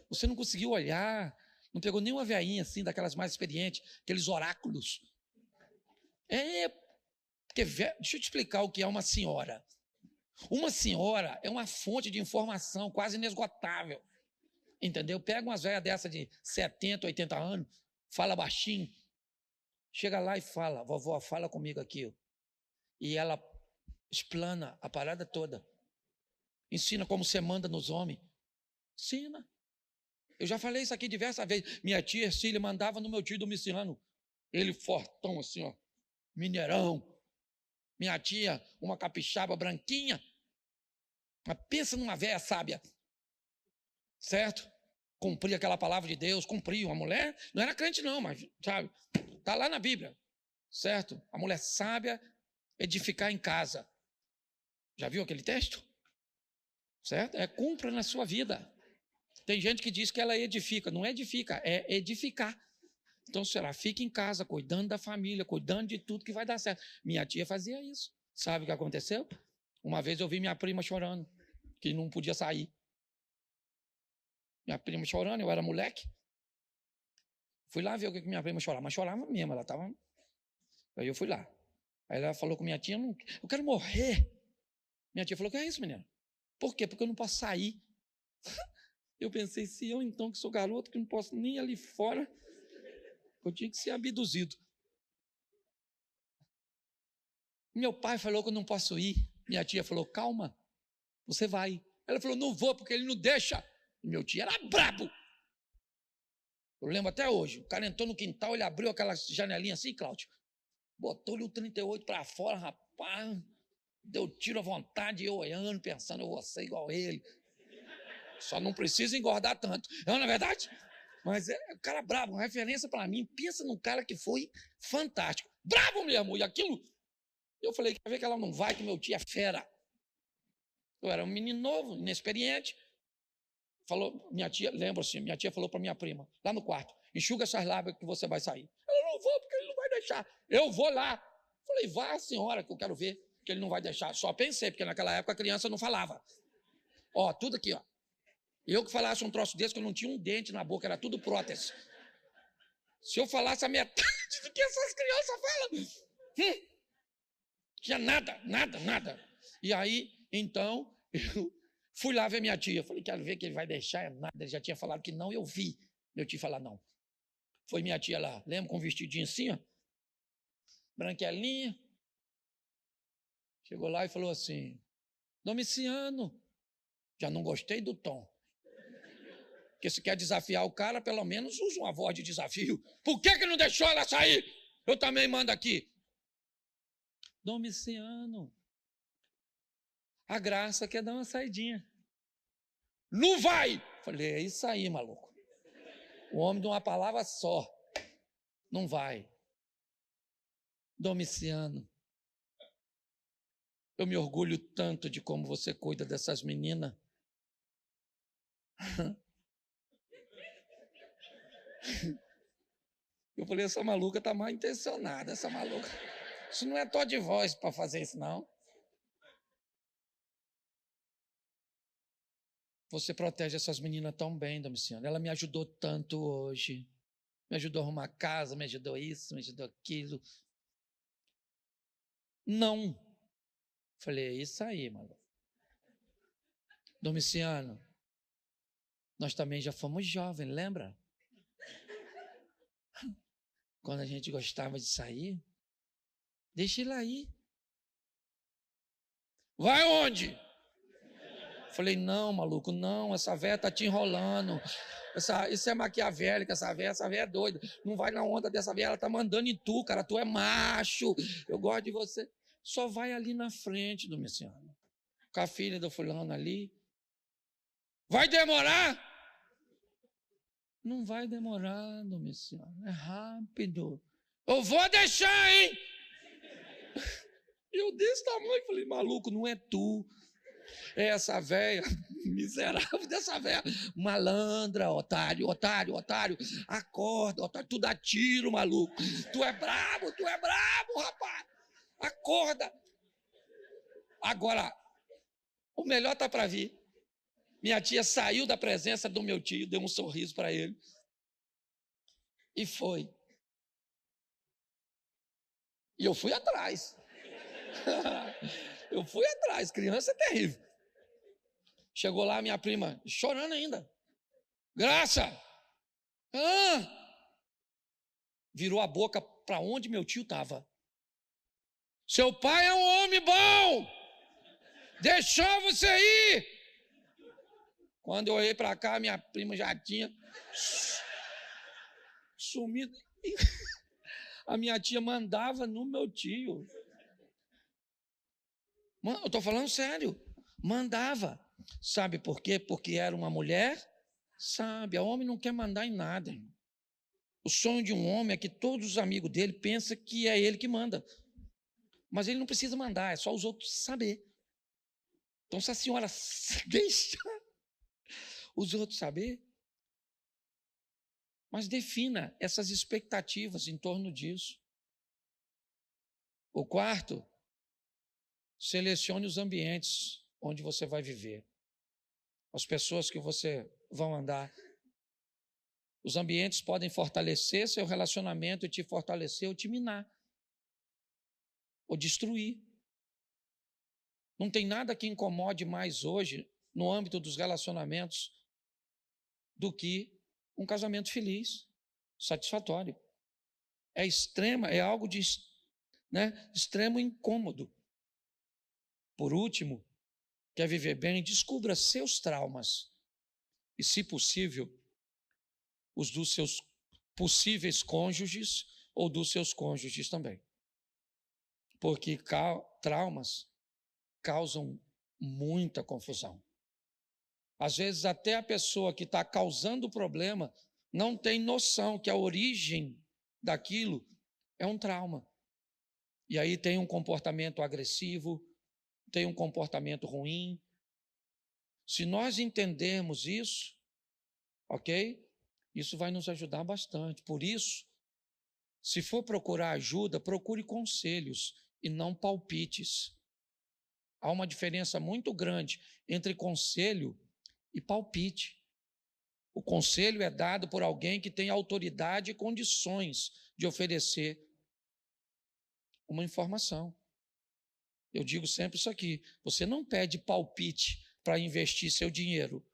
Você não conseguiu olhar, não pegou nenhuma veinha assim, daquelas mais experientes, aqueles oráculos. Porque, deixa eu te explicar o que é uma senhora. Uma senhora é uma fonte de informação quase inesgotável. Entendeu? Pega umas velhas dessa de 70, 80 anos, fala baixinho, chega lá e fala, vovó, fala comigo aqui. Ó. E ela explana a parada toda. Ensina como você manda nos homens. Ensina. Eu já falei isso aqui diversas vezes. Minha tia Ercília mandava no meu tio Domiciano. Ele fortão assim, ó. Mineirão. Minha tia, uma capixaba branquinha. Mas pensa numa velha sábia. Certo? Cumpria aquela palavra de Deus, cumpria. Uma mulher, não era crente não, mas, sabe? Está lá na Bíblia. Certo? A mulher sábia edificar em casa. Já viu aquele texto? Certo? Cumpra na sua vida. Tem gente que diz que ela edifica. Não edifica, é edificar. Então, será, fica em casa, cuidando da família, cuidando de tudo que vai dar certo. Minha tia fazia isso. Sabe o que aconteceu? Uma vez eu vi minha prima chorando, que não podia sair. Minha prima chorando, eu era moleque. Fui lá ver o que minha prima chorava, mas chorava mesmo, ela estava... Aí eu fui lá. Aí ela falou com minha tia, eu quero morrer. Minha tia falou, o que é isso, menina? Por quê? Porque eu não posso sair. Eu pensei, se eu então, que sou garoto, que não posso nem ir ali fora, eu tinha que ser abduzido. Meu pai falou que eu não posso ir. Minha tia falou, calma, você vai. Ela falou, não vou, porque ele não deixa. E meu tio era brabo. Eu lembro até hoje. O cara entrou no quintal, ele abriu aquela janelinha assim, Cláudio. Botou-lhe o 38 para fora, rapaz. Deu tiro à vontade, eu olhando, pensando, eu vou ser igual ele. Só não precisa engordar tanto. Não é verdade? Mas é um cara bravo, uma referência para mim. Pensa num cara que foi fantástico. Bravo mesmo. E aquilo, eu falei, quer ver que ela não vai, que meu tio é fera. Eu era um menino novo, inexperiente. Falou, minha tia, lembro assim, minha tia falou para minha prima, lá no quarto, enxuga essas lábias que você vai sair. Eu não vou, porque ele não vai deixar. Eu vou lá. Falei, vá, senhora, que eu quero ver, que ele não vai deixar. Só pensei, porque naquela época a criança não falava. Ó, tudo aqui, ó. Eu que falasse um troço desse, que eu não tinha um dente na boca, era tudo prótese. Se eu falasse a metade do que essas crianças falam, tinha nada. E aí, então, eu fui lá ver minha tia. Falei, quero ver que ele vai deixar, é nada. Ele já tinha falado que não, eu vi meu tio falar não. Foi minha tia lá, lembra, com um vestidinho assim, ó, branquelinha. Chegou lá e falou assim, Domiciano, já não gostei do tom. Porque se quer desafiar o cara, pelo menos usa uma voz de desafio. Por que não deixou ela sair? Eu também mando aqui. Domiciano, a Graça quer dar uma saidinha. Não vai! Falei, é isso aí, maluco. O homem de uma palavra só. Não vai. Domiciano, eu me orgulho tanto de como você cuida dessas meninas. Eu falei, essa maluca está mal intencionada, essa maluca. Isso não é tom de voz para fazer isso, não. Você protege essas meninas tão bem, Domiciano. Ela me ajudou tanto hoje. Me ajudou a arrumar casa, me ajudou isso, me ajudou aquilo. Não. Falei, é isso aí, maluco. Domiciano, nós também já fomos jovens, lembra? Quando a gente gostava de sair, deixa ele aí. Vai onde? Falei, não, maluco, não, essa véia tá te enrolando. Isso é maquiavélica, essa véia é doida. Não vai na onda dessa véia, ela tá mandando em tu, cara, tu é macho, eu gosto de você. Só vai ali na frente, Domiciano. Com a filha do fulano ali. Vai demorar? Não vai demorar, Domiciano, é rápido. Eu vou deixar, hein? Eu desse tamanho, falei, maluco, não é tu. É essa véia, miserável dessa véia. Malandra, otário. Acorda, otário, tu dá tiro, maluco. Tu é brabo, rapaz. Acorda. Agora, o melhor tá para vir. Minha tia saiu da presença do meu tio, deu um sorriso para ele. E foi. E eu fui atrás. Criança é terrível. Chegou lá minha prima, chorando ainda. Graça! Virou a boca para onde meu tio estava. Seu pai é um homem bom! Deixou você ir! Quando eu olhei para cá, minha prima já tinha sumido. A minha tia mandava no meu tio. Eu estou falando sério. Mandava. Sabe por quê? Porque era uma mulher sábia. O homem não quer mandar em nada. Irmão. O sonho de um homem é que todos os amigos dele pensam que é ele que manda. Mas ele não precisa mandar, é só os outros saber. Então, se a senhora deixa os outros saber, mas defina essas expectativas em torno disso. O quarto, selecione os ambientes onde você vai viver. As pessoas que você vai andar. Os ambientes podem fortalecer seu relacionamento e te fortalecer ou te minar. Ou destruir. Não tem nada que incomode mais hoje, no âmbito dos relacionamentos, do que um casamento feliz, satisfatório. É algo de extremo incômodo. Por último, quer viver bem, descubra seus traumas e, se possível, os dos seus possíveis cônjuges ou dos seus cônjuges também. Porque traumas causam muita confusão. Às vezes até a pessoa que está causando o problema não tem noção que a origem daquilo é um trauma. E aí tem um comportamento agressivo, tem um comportamento ruim. Se nós entendermos isso, ok? Isso vai nos ajudar bastante. Por isso, se for procurar ajuda, procure conselhos e não palpites. Há uma diferença muito grande entre conselho e palpite. O conselho é dado por alguém que tem autoridade e condições de oferecer uma informação. Eu digo sempre isso aqui: você não pede palpite para investir seu dinheiro.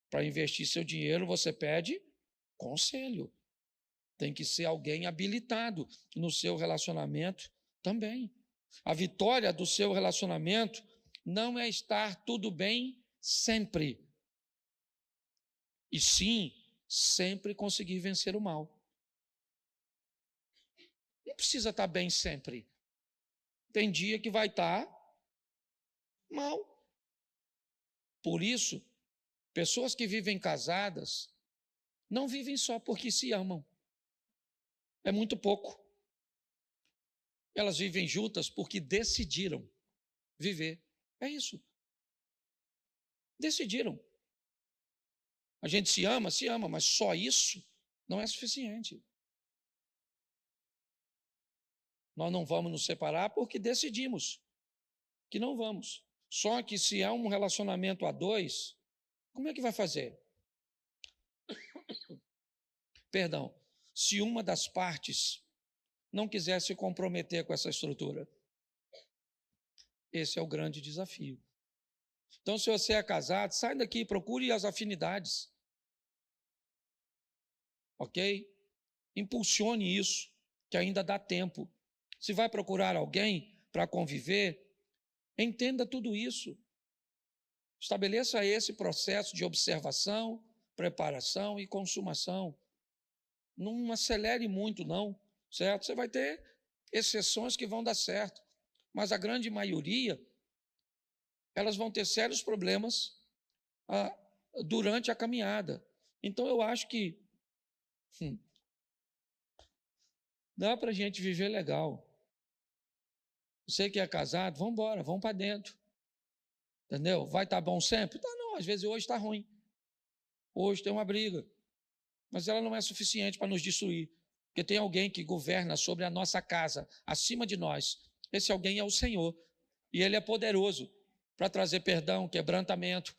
Para investir seu dinheiro, você pede conselho. Tem que ser alguém habilitado no seu relacionamento também. A vitória do seu relacionamento não é estar tudo bem sempre, e sim sempre conseguir vencer o mal. Não precisa estar bem sempre. Tem dia que vai estar mal. Por isso, pessoas que vivem casadas não vivem só porque se amam. É muito pouco. Elas vivem juntas porque decidiram viver. É isso. Decidiram. A gente se ama, mas só isso não é suficiente. Nós não vamos nos separar porque decidimos que não vamos. Só que se é um relacionamento a dois, como é que vai fazer? Perdão, se uma das partes não quiser se comprometer com essa estrutura. Esse é o grande desafio. Então, se você é casado, sai daqui, procure as afinidades. Ok? Impulsione isso, que ainda dá tempo. Se vai procurar alguém para conviver, entenda tudo isso. Estabeleça esse processo de observação, preparação e consumação. Não acelere muito, não, certo? Você vai ter exceções que vão dar certo, mas a grande maioria, elas vão ter sérios problemas durante a caminhada. Então, eu acho que dá para a gente viver legal. Você que é casado, vamos embora, vamos para dentro. Entendeu? Vai estar bom sempre? Tá, não, às vezes hoje está ruim. Hoje tem uma briga. Mas ela não é suficiente para nos destruir. Porque tem alguém que governa sobre a nossa casa, acima de nós. Esse alguém é o Senhor. E Ele é poderoso para trazer perdão, quebrantamento.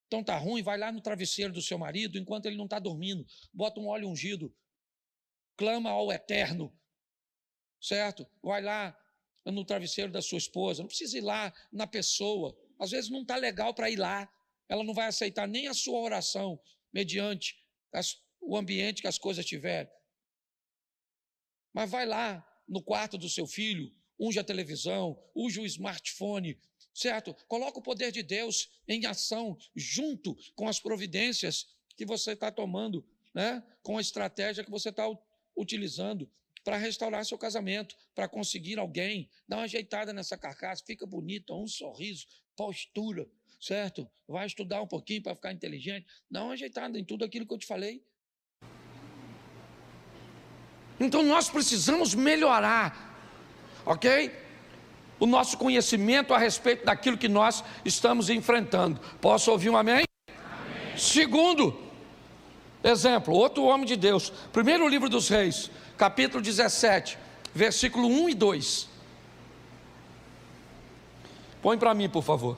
Então está ruim, vai lá no travesseiro do seu marido, enquanto ele não está dormindo. Bota um óleo ungido. Clama ao Eterno. Certo? Vai lá no travesseiro da sua esposa. Não precisa ir lá na pessoa. Às vezes não está legal para ir lá. Ela não vai aceitar nem a sua oração, mediante o ambiente que as coisas tiverem. Mas vai lá no quarto do seu filho, unge a televisão, unge o smartphone, certo? Coloca o poder de Deus em ação, junto com as providências que você está tomando, né? Com a estratégia que você está utilizando para restaurar seu casamento, para conseguir alguém, dá uma ajeitada nessa carcaça, fica bonita, um sorriso, postura, certo? Vai estudar um pouquinho para ficar inteligente, dá uma ajeitada em tudo aquilo que eu te falei. Então nós precisamos melhorar, ok? O nosso conhecimento a respeito daquilo que nós estamos enfrentando. Posso ouvir um amém? Amém. Segundo exemplo, outro homem de Deus, primeiro livro dos Reis, capítulo 17, versículo 1 e 2. Põe para mim, por favor.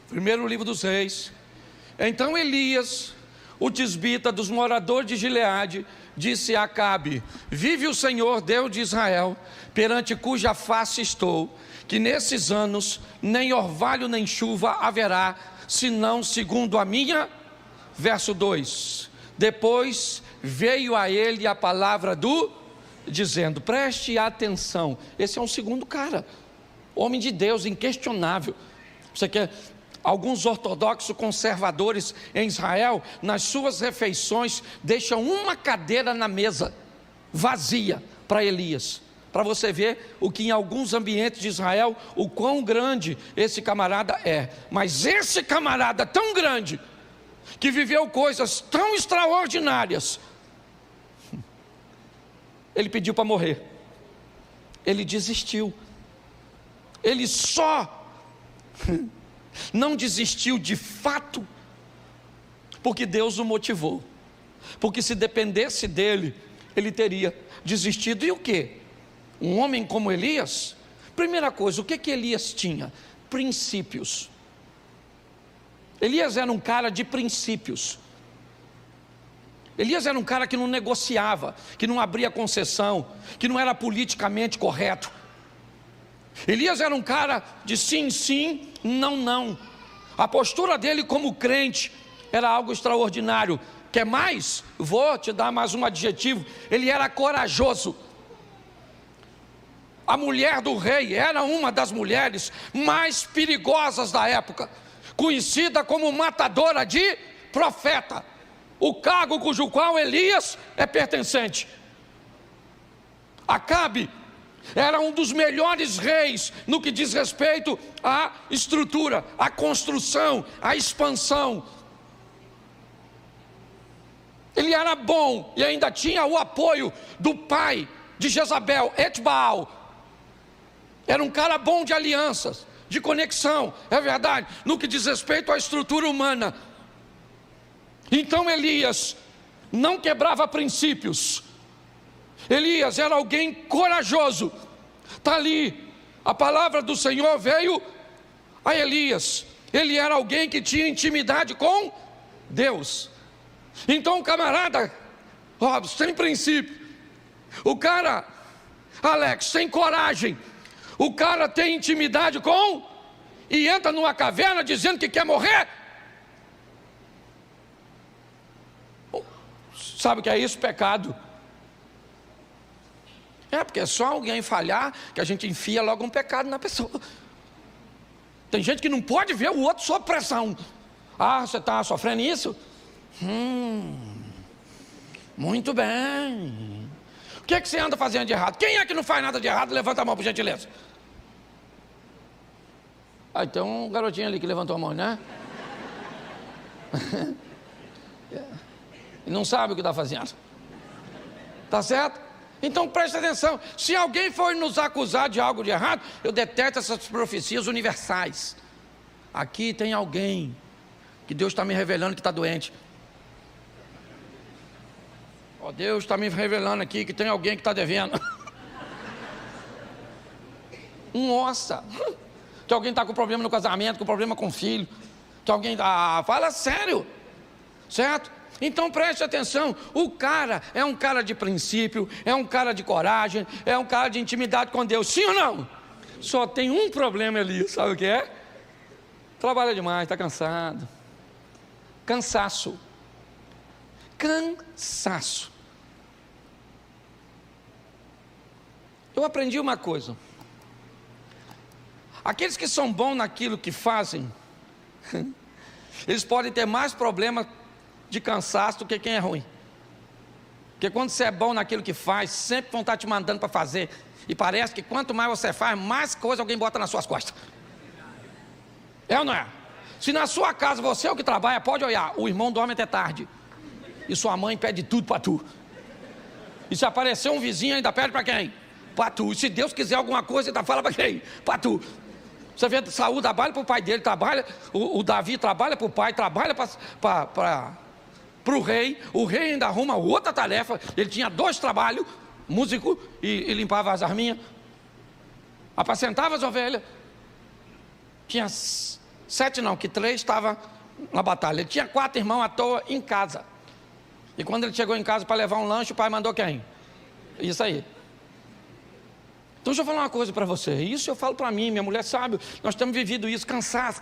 Primeiro livro dos Reis. Então Elias, o tisbita dos moradores de Gileade, disse a Acabe: vive o Senhor, Deus de Israel, perante cuja face estou, que nesses anos nem orvalho nem chuva haverá, senão segundo a minha. Verso 2. Depois veio a ele a palavra dizendo, preste atenção, esse é um segundo cara, homem de Deus, inquestionável. Você quer... Alguns ortodoxos conservadores em Israel, nas suas refeições, deixam uma cadeira na mesa, vazia, para Elias. para você ver o que em alguns ambientes de Israel, o quão grande esse camarada é. Mas esse camarada tão grande, que viveu coisas tão extraordinárias, ele pediu para morrer. Ele desistiu. Ele só não desistiu de fato porque Deus o motivou. Porque se dependesse dele, ele teria desistido. E o quê? Um homem como Elias, primeira coisa, o que Elias tinha? Princípios. Elias era um cara de princípios. Elias era um cara que não negociava, que não abria concessão, que não era politicamente correto. Elias era um cara de sim, sim, não, não. A postura dele como crente era algo extraordinário. Quer mais? Vou te dar mais um adjetivo. Ele era corajoso. A mulher do rei era uma das mulheres mais perigosas da época, conhecida como matadora de profeta, o cargo cujo qual Elias é pertencente. Acabe era um dos melhores reis no que diz respeito à estrutura, à construção, à expansão. Ele era bom e ainda tinha o apoio do pai de Jezabel, Etbaal. Era um cara bom de alianças, de conexão, é verdade, no que diz respeito à estrutura humana. Então Elias não quebrava princípios. Elias era alguém corajoso. Está ali, a palavra do Senhor veio a Elias. Ele era alguém que tinha intimidade com Deus. Então o camarada, Robson, tem princípio. O cara, Alex, tem coragem. O cara tem intimidade com, e entra numa caverna dizendo que quer morrer. Sabe o que é isso? Pecado. É, porque é só alguém falhar que a gente enfia logo um pecado na pessoa. Tem gente que não pode ver o outro sob pressão. Ah, você está sofrendo isso? Muito bem. O que você anda fazendo de errado? Quem é que não faz nada de errado? Levanta a mão, por gentileza. Ah, tem um garotinho ali que levantou a mão, né? E não sabe o que está fazendo. Tá certo? Então preste atenção. Se alguém for nos acusar de algo de errado, eu detesto essas profecias universais. Aqui tem alguém que Deus está me revelando que está doente. Ó, Deus está me revelando aqui que tem alguém que está devendo. Nossa! Que alguém está com problema no casamento, com problema com o filho. Que alguém... fala sério. Certo? Então preste atenção. O cara é um cara de princípio, é um cara de coragem, é um cara de intimidade com Deus. Sim ou não? Só tem um problema ali, sabe o que é? Trabalha demais, está cansado. Cansaço. Cansaço. Eu aprendi uma coisa. Aqueles que são bons naquilo que fazem, eles podem ter mais problema de cansaço do que quem é ruim. Porque quando você é bom naquilo que faz, sempre vão estar te mandando para fazer. E parece que quanto mais você faz, mais coisa alguém bota nas suas costas. É ou não é? Se na sua casa você é o que trabalha, pode olhar, o irmão dorme até tarde. E sua mãe pede tudo para tu. E se aparecer um vizinho, ainda pede para quem? Para tu. E se Deus quiser alguma coisa, ainda fala para quem? Para tu. Você vê, Saúl trabalha para o pai dele, trabalha, o Davi trabalha para o pai, trabalha para o rei. O rei ainda arruma outra tarefa. Ele tinha 2 trabalhos, músico e limpava as arminhas, apacentava as ovelhas. Tinha 7 não, que 3 estavam na batalha. Ele tinha 4 irmãos à toa em casa. E quando ele chegou em casa para levar um lanche, o pai mandou quem? Isso aí. Então deixa eu falar uma coisa para você. Isso eu falo para mim, minha mulher sabe. Nós temos vivido isso, cansaço.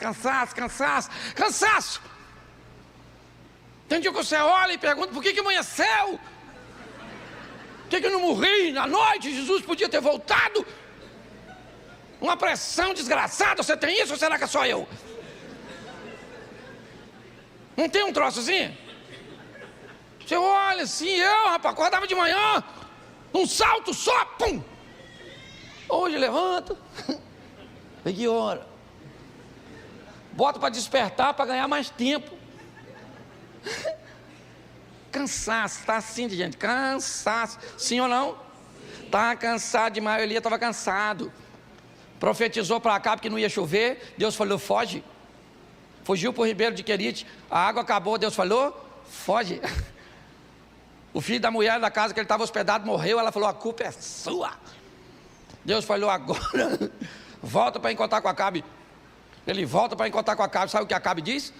Tem dia que você olha e pergunta, por que amanheceu? Por que eu não morri na noite? Jesus podia ter voltado. Uma pressão desgraçada, você tem isso ou será que é só eu? Não tem um troço assim? Você olha assim, rapaz, acordava de manhã, um salto só, pum! Hoje levanta. E que hora? Bota para despertar, para ganhar mais tempo. Cansaço, está assim de gente, cansaço. Sim ou não? Está cansado demais. Elias estava cansado. Profetizou para Acabe que não ia chover. Deus falou, foge. Fugiu para o ribeiro de Querite. A água acabou. Deus falou, foge. O filho da mulher da casa que ele estava hospedado morreu. Ela falou, a culpa é sua. Deus falou, agora volta para encontrar com Acabe. Ele volta para encontrar com Acabe. Sabe o que Acabe diz?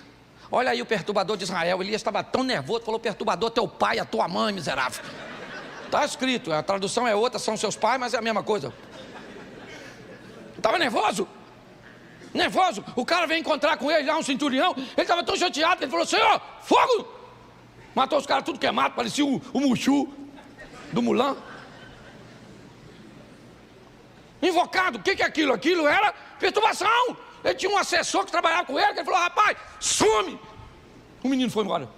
Olha aí o perturbador de Israel. Elias estava tão nervoso, falou, perturbador, teu pai, a tua mãe, miserável. Está escrito, a tradução é outra, são seus pais, mas é a mesma coisa. Estava nervoso. Nervoso. O cara veio encontrar com ele lá, um centurião. Ele estava tão chateado que ele falou, Senhor, fogo! Matou os caras tudo queimado, parecia o Mushu do Mulan. Invocado, o que é aquilo? Aquilo era perturbação. Ele tinha um assessor que trabalhava com ele, que ele falou, rapaz, some! O menino foi embora.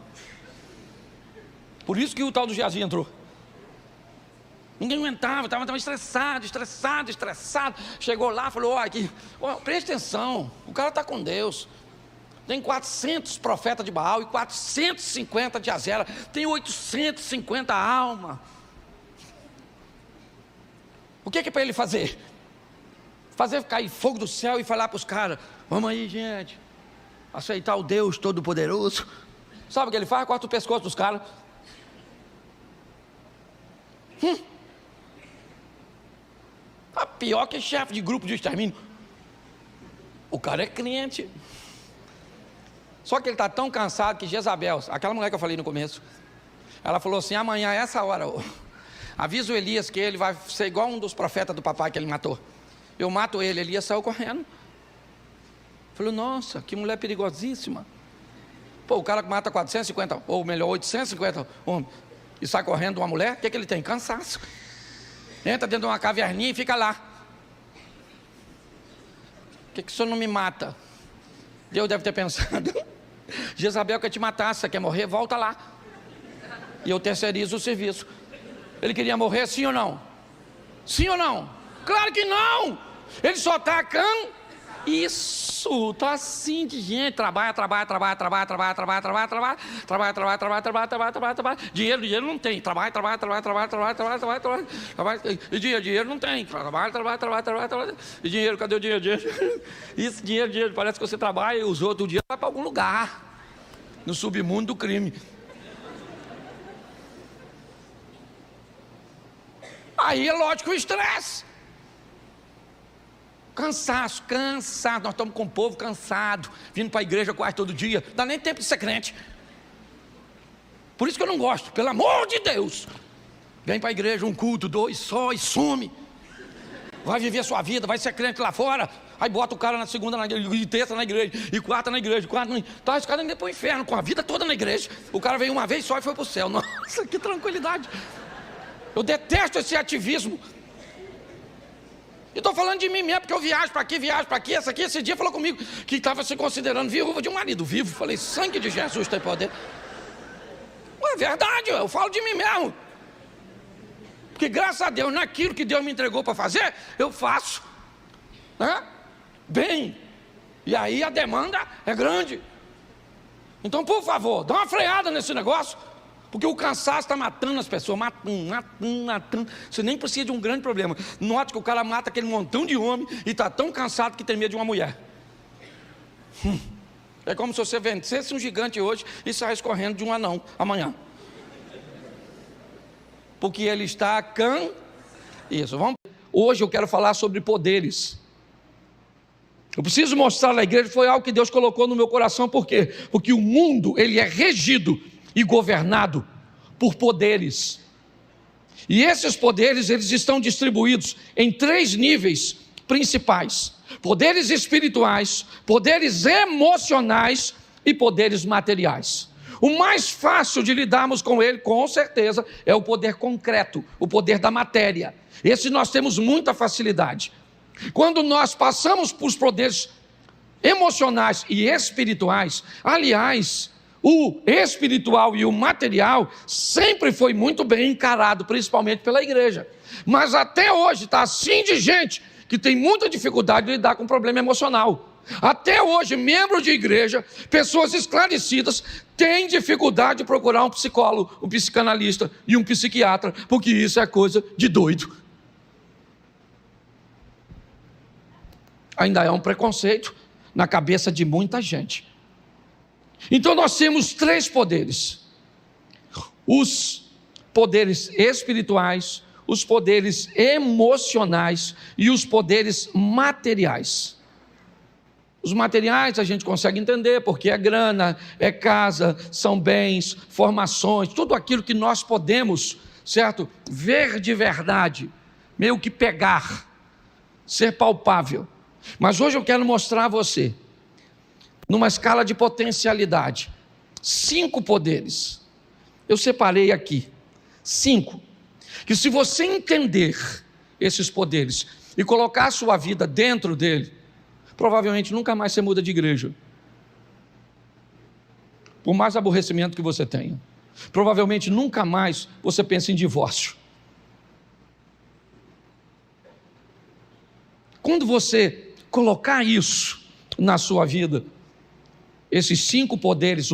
Por isso que o tal do Geazi entrou. Ninguém aguentava, estava estressado. Chegou lá, falou, aqui, presta atenção, o cara está com Deus. Tem 400 profetas de Baal e 450 de Azera. Tem 850 almas. O que é para ele fazer? Fazer cair fogo do céu e falar para os caras, vamos aí, gente, aceitar o Deus Todo-Poderoso. Sabe o que ele faz? Corta o pescoço dos caras. Tá pior que chefe de grupo de extermínio. O cara é crente. Só que ele está tão cansado que Jezabel, aquela mulher que eu falei no começo, ela falou assim, amanhã, essa hora, avisa o Elias que ele vai ser igual um dos profetas do papai que ele matou. Eu mato ele. Elias saiu correndo. Falou, nossa, que mulher perigosíssima. Pô, o cara que mata 450, ou melhor, 850 homens, e sai correndo uma mulher, o que ele tem? Cansaço. Entra dentro de uma caverninha e fica lá. Por que o senhor não me mata? Deus deve ter pensado, Jezabel quer te matar, você quer morrer, volta lá. E eu terceirizo o serviço. Ele queria morrer, sim ou não? Sim ou não? Claro que não! Ele só está Isso, está assim de gente. Trabalha. Dinheiro não tem. Trabalha. E dinheiro não tem. Trabalha. E dinheiro, cadê o dinheiro? Isso, dinheiro. Parece que você trabalha e os outros dias vai para algum lugar. No submundo do crime. Aí é lógico o estresse. Cansaço, nós estamos com o povo cansado, vindo para a igreja quase todo dia, não dá nem tempo de ser crente. Por isso que eu não gosto, pelo amor de Deus. Vem para a igreja, um culto, 2 só e some. Vai viver a sua vida, vai ser crente lá fora. Aí bota o cara na segunda na igreja, e terça na igreja, e quarta na igreja, tá, esse cara ainda para o inferno, com a vida toda na igreja. O cara veio uma vez só e foi para o céu. Nossa, que tranquilidade. Eu detesto esse ativismo. E estou falando de mim mesmo, porque eu viajo para aqui, esse dia falou comigo que estava se considerando viúva de um marido vivo. Falei, sangue de Jesus tem poder. É verdade, eu falo de mim mesmo. Porque graças a Deus, naquilo que Deus me entregou para fazer, eu faço, né? Bem. E aí a demanda é grande. Então, por favor, dá uma freada nesse negócio. Porque o cansaço está matando as pessoas, matando. Você nem precisa de um grande problema. Note que o cara mata aquele montão de homem e está tão cansado que tem medo de uma mulher. É como se você vencesse um gigante hoje e saísse correndo de um anão amanhã. Porque ele está Isso, vamos. Hoje eu quero falar sobre poderes. Eu preciso mostrar na igreja, foi algo que Deus colocou no meu coração. Por quê? Porque o mundo, ele é regido e governado por poderes. E esses poderes, eles estão distribuídos em 3 níveis principais: poderes espirituais, poderes emocionais e poderes materiais. O mais fácil de lidarmos com ele, com certeza, é o poder concreto, o poder da matéria. Esse nós temos muita facilidade. Quando nós passamos por poderes emocionais e espirituais, aliás, O espiritual e o material sempre foi muito bem encarado, principalmente pela igreja. Mas até hoje está assim de gente que tem muita dificuldade de lidar com problema emocional. Até hoje, membros de igreja, pessoas esclarecidas, têm dificuldade de procurar um psicólogo, um psicanalista e um psiquiatra, porque isso é coisa de doido. Ainda é um preconceito na cabeça de muita gente. Então nós temos 3 poderes: os poderes espirituais, os poderes emocionais e os poderes materiais. Os materiais a gente consegue entender, porque é grana, é casa, são bens, formações, tudo aquilo que nós podemos, certo? Ver de verdade, meio que pegar, ser palpável. Mas hoje eu quero mostrar a você, numa escala de potencialidade, 5 poderes. Eu separei aqui 5, que se você entender esses poderes e colocar a sua vida dentro dele, provavelmente nunca mais você muda de igreja. Por mais aborrecimento que você tenha. Provavelmente nunca mais você pensa em divórcio. Quando você colocar isso na sua vida, esses 5 poderes,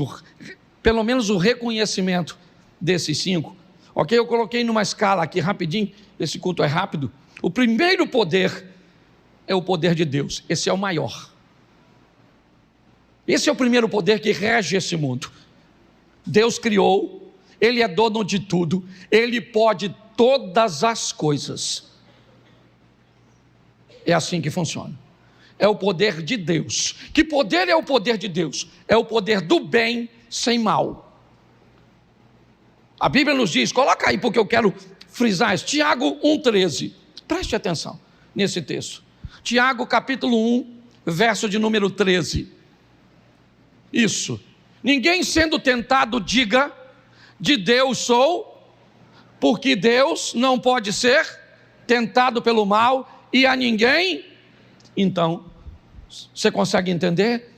pelo menos o reconhecimento desses 5, ok? Eu coloquei numa escala aqui rapidinho, esse culto é rápido. O primeiro poder é o poder de Deus, esse é o maior. Esse é o primeiro poder que rege esse mundo. Deus criou, Ele é dono de tudo, Ele pode todas as coisas. É assim que funciona. É o poder de Deus. Que poder é o poder de Deus? É o poder do bem sem mal. A Bíblia nos diz, coloca aí porque eu quero frisar isso, Tiago 1,13. Preste atenção nesse texto. Tiago capítulo 1, verso de número 13. Isso. Ninguém sendo tentado diga, de Deus sou, porque Deus não pode ser tentado pelo mal e a ninguém. Então, você consegue entender?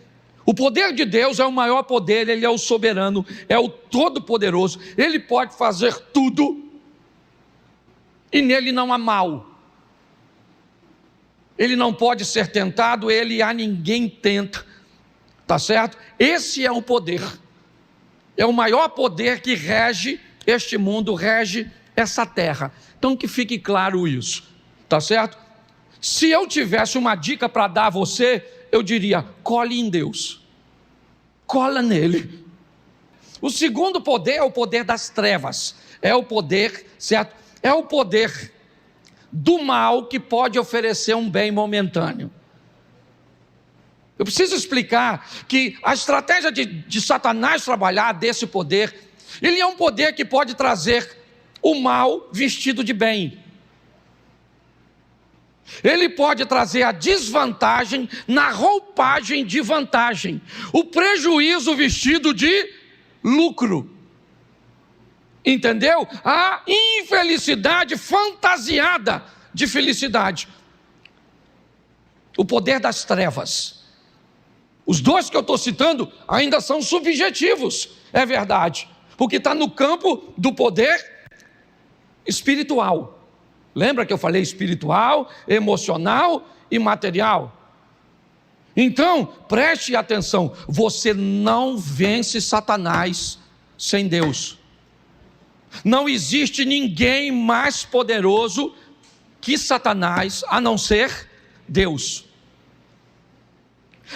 O poder de Deus é o maior poder, Ele é o soberano, é o todo-poderoso, Ele pode fazer tudo e nele não há mal. Ele não pode ser tentado, Ele a ninguém tenta, tá certo? Esse é o poder, é o maior poder que rege este mundo, rege essa terra. Então que fique claro isso, tá certo? Se eu tivesse uma dica para dar a você, eu diria, cole em Deus, cola nele. O segundo poder é o poder das trevas, é o poder, certo? É o poder do mal que pode oferecer um bem momentâneo. Eu preciso explicar que a estratégia de Satanás trabalhar desse poder, ele é um poder que pode trazer o mal vestido de bem. Ele pode trazer a desvantagem na roupagem de vantagem, o prejuízo vestido de lucro. Entendeu? A infelicidade fantasiada de felicidade. O poder das trevas. Os 2 que eu estou citando ainda são subjetivos, é verdade, porque está no campo do poder espiritual. Lembra que eu falei espiritual, emocional e material? Então, preste atenção, você não vence Satanás sem Deus. Não existe ninguém mais poderoso que Satanás, a não ser Deus.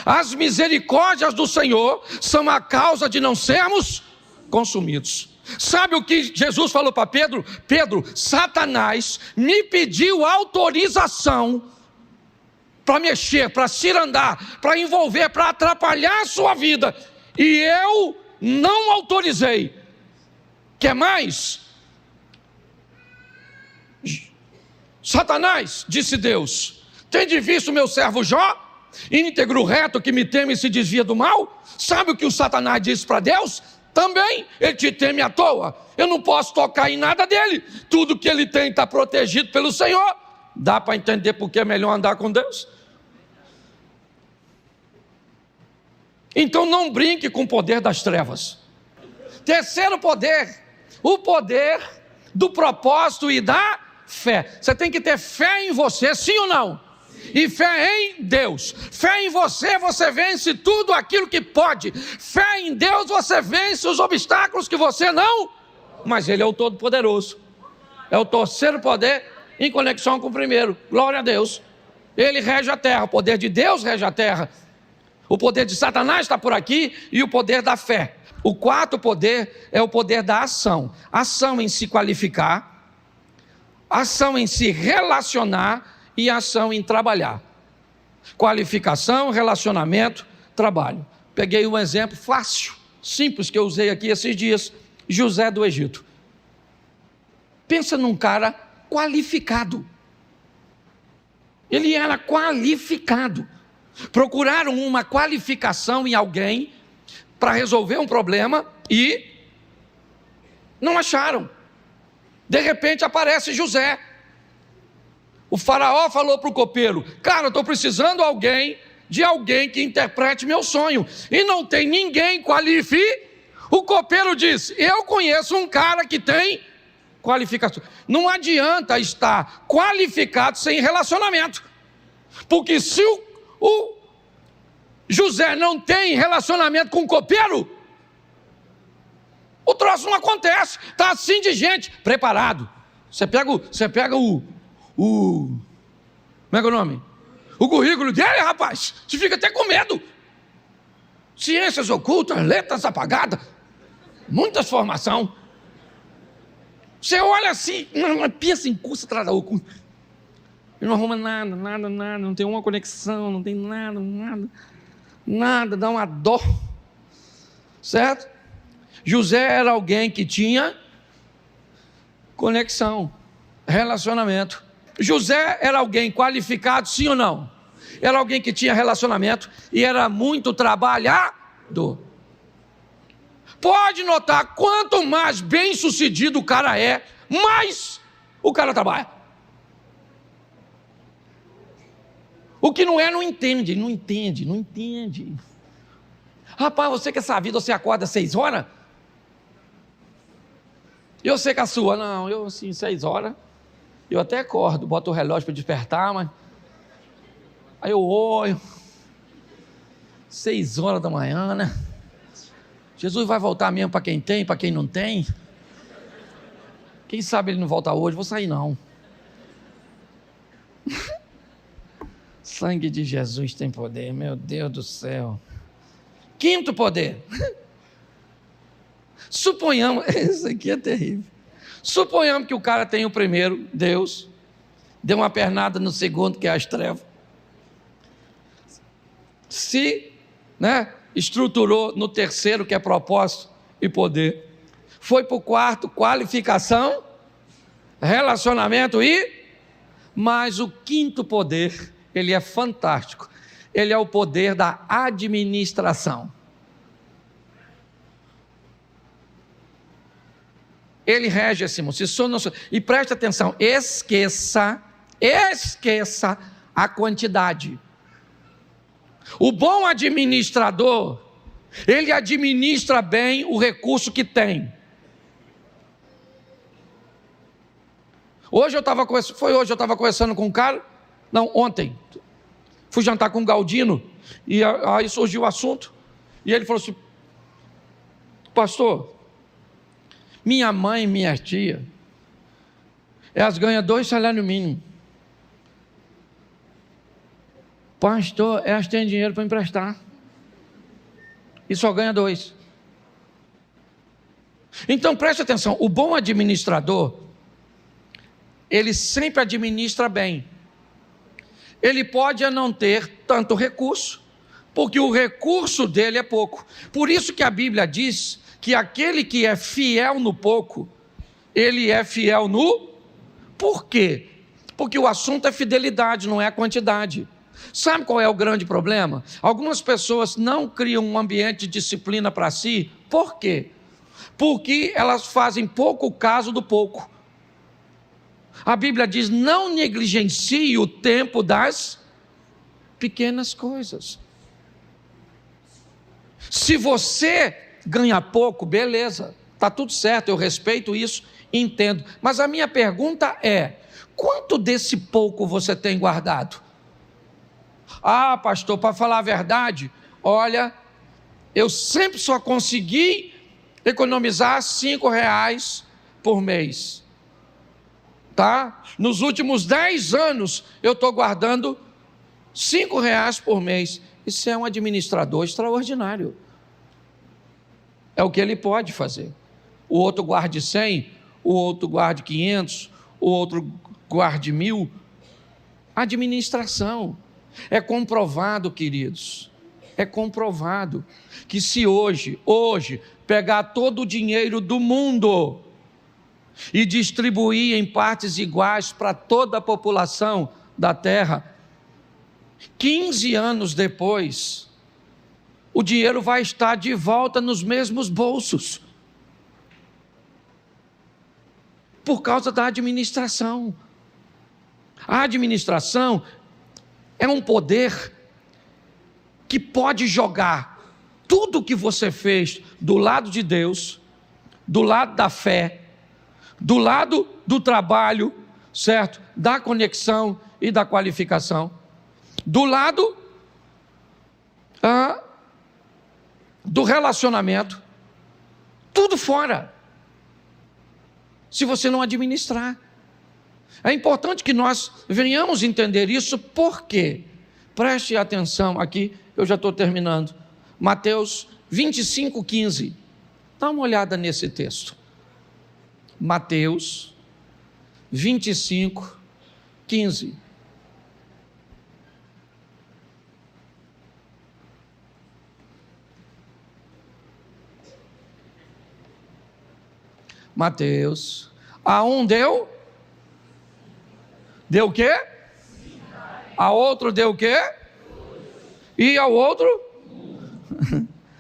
As misericórdias do Senhor são a causa de não sermos consumidos. Sabe o que Jesus falou para Pedro? Pedro, Satanás me pediu autorização para mexer, para cirandar, para envolver, para atrapalhar a sua vida, e eu não autorizei. Quer mais? Satanás, disse Deus, tende visto meu servo Jó, íntegro, reto, que me teme e se desvia do mal? Sabe o que o Satanás disse para Deus? Também, ele te teme à toa, eu não posso tocar em nada dele, tudo que ele tem está protegido pelo Senhor. Dá para entender porque é melhor andar com Deus? Então não brinque com o poder das trevas. Terceiro poder, o poder do propósito e da fé. Você tem que ter fé em você, sim ou não? E fé em Deus. Fé em você, você vence tudo aquilo que pode. Fé em Deus, você vence os obstáculos que você não. Mas Ele é o Todo-Poderoso. É o terceiro poder em conexão com o primeiro. Glória a Deus. Ele rege a terra, o poder de Deus rege a terra. O poder de Satanás está por aqui e o poder da fé. O quarto poder é o poder da ação. Ação em se qualificar, ação em se relacionar e ação em trabalhar. Qualificação, relacionamento, trabalho. Peguei um exemplo fácil, simples, que eu usei aqui esses dias. José do Egito. Pensa num cara qualificado. Ele era qualificado. Procuraram uma qualificação em alguém para resolver um problema e não acharam. De repente aparece José. O faraó falou para o copeiro: cara, eu estou precisando de alguém que interprete meu sonho. E não tem ninguém qualificado. O copeiro disse: eu conheço um cara que tem qualificação. Não adianta estar qualificado sem relacionamento. Porque se o José não tem relacionamento com o copeiro, o troço não acontece. Está assim de gente preparado. Você pega o como é que é o nome? O currículo dele, rapaz, você fica até com medo. Ciências ocultas, letras apagadas, muitas formação. Você olha assim, pensa em curso atrás da outra. E não arruma nada, não tem uma conexão, não tem nada, dá uma dó. Certo? José era alguém que tinha conexão, relacionamento. José era alguém qualificado, sim ou não? Era alguém que tinha relacionamento e era muito trabalhador. Pode notar, quanto mais bem sucedido o cara é, mais o cara trabalha. O que não é, não entende. Rapaz, você que essa vida, você acorda 6 horas? Eu sei que a sua, não, eu assim, 6 horas, eu até acordo, boto o relógio para despertar, mas aí eu olho, 6 horas da manhã, né? Jesus vai voltar mesmo para quem tem, para quem não tem. Quem sabe ele não volta hoje, vou sair não. Sangue de Jesus tem poder, meu Deus do céu. Quinto poder. Suponhamos, isso aqui é terrível. Suponhamos que o cara tem o primeiro, Deus, deu uma pernada no segundo, que é as trevas. Se, estruturou no terceiro, que é propósito e poder. Foi para o quarto, qualificação, relacionamento mas o quinto poder, ele é fantástico. Ele é o poder da administração. Ele rege esse mundo. E preste atenção, esqueça a quantidade. O bom administrador, ele administra bem o recurso que tem. Hoje eu estava conversando com um cara, ontem, fui jantar com o Galdino, e aí surgiu o assunto, e ele falou assim: pastor, minha mãe e minha tia, elas ganham 2 salários mínimos. Pastor, elas têm dinheiro para emprestar e só ganha 2. Então preste atenção, o bom administrador, ele sempre administra bem. Ele pode não ter tanto recurso, porque o recurso dele é pouco. Por isso que a Bíblia diz que aquele que é fiel no pouco, ele é fiel no... Por quê? Porque o assunto é fidelidade, não é a quantidade. Sabe qual é o grande problema? Algumas pessoas não criam um ambiente de disciplina para si. Por quê? Porque elas fazem pouco caso do pouco. A Bíblia diz: não negligencie o tempo das pequenas coisas. Se você ganha pouco, beleza, está tudo certo, eu respeito isso, entendo. Mas a minha pergunta é: quanto desse pouco você tem guardado? Ah, pastor, para falar a verdade, olha, eu sempre só consegui economizar R$ 5 por mês, tá? Nos últimos 10 anos, eu estou guardando R$ 5 por mês. Isso é um administrador extraordinário. É o que ele pode fazer. O outro guarde 100, o outro guarde 500, o outro guarde 1.000. Administração. É comprovado, queridos, é comprovado que se hoje, pegar todo o dinheiro do mundo e distribuir em partes iguais para toda a população da terra, 15 anos depois, o dinheiro vai estar de volta nos mesmos bolsos, por causa da administração. A administração é um poder que pode jogar tudo o que você fez do lado de Deus, do lado da fé, do lado do trabalho, certo? Da conexão e da qualificação, do lado do relacionamento, tudo fora, se você não administrar. É importante que nós venhamos entender isso, porque, preste atenção aqui, eu já estou terminando, Mateus 25:15, dá uma olhada nesse texto, Mateus 25:15, Mateus, a um deu o quê? A outro deu o quê? E ao outro?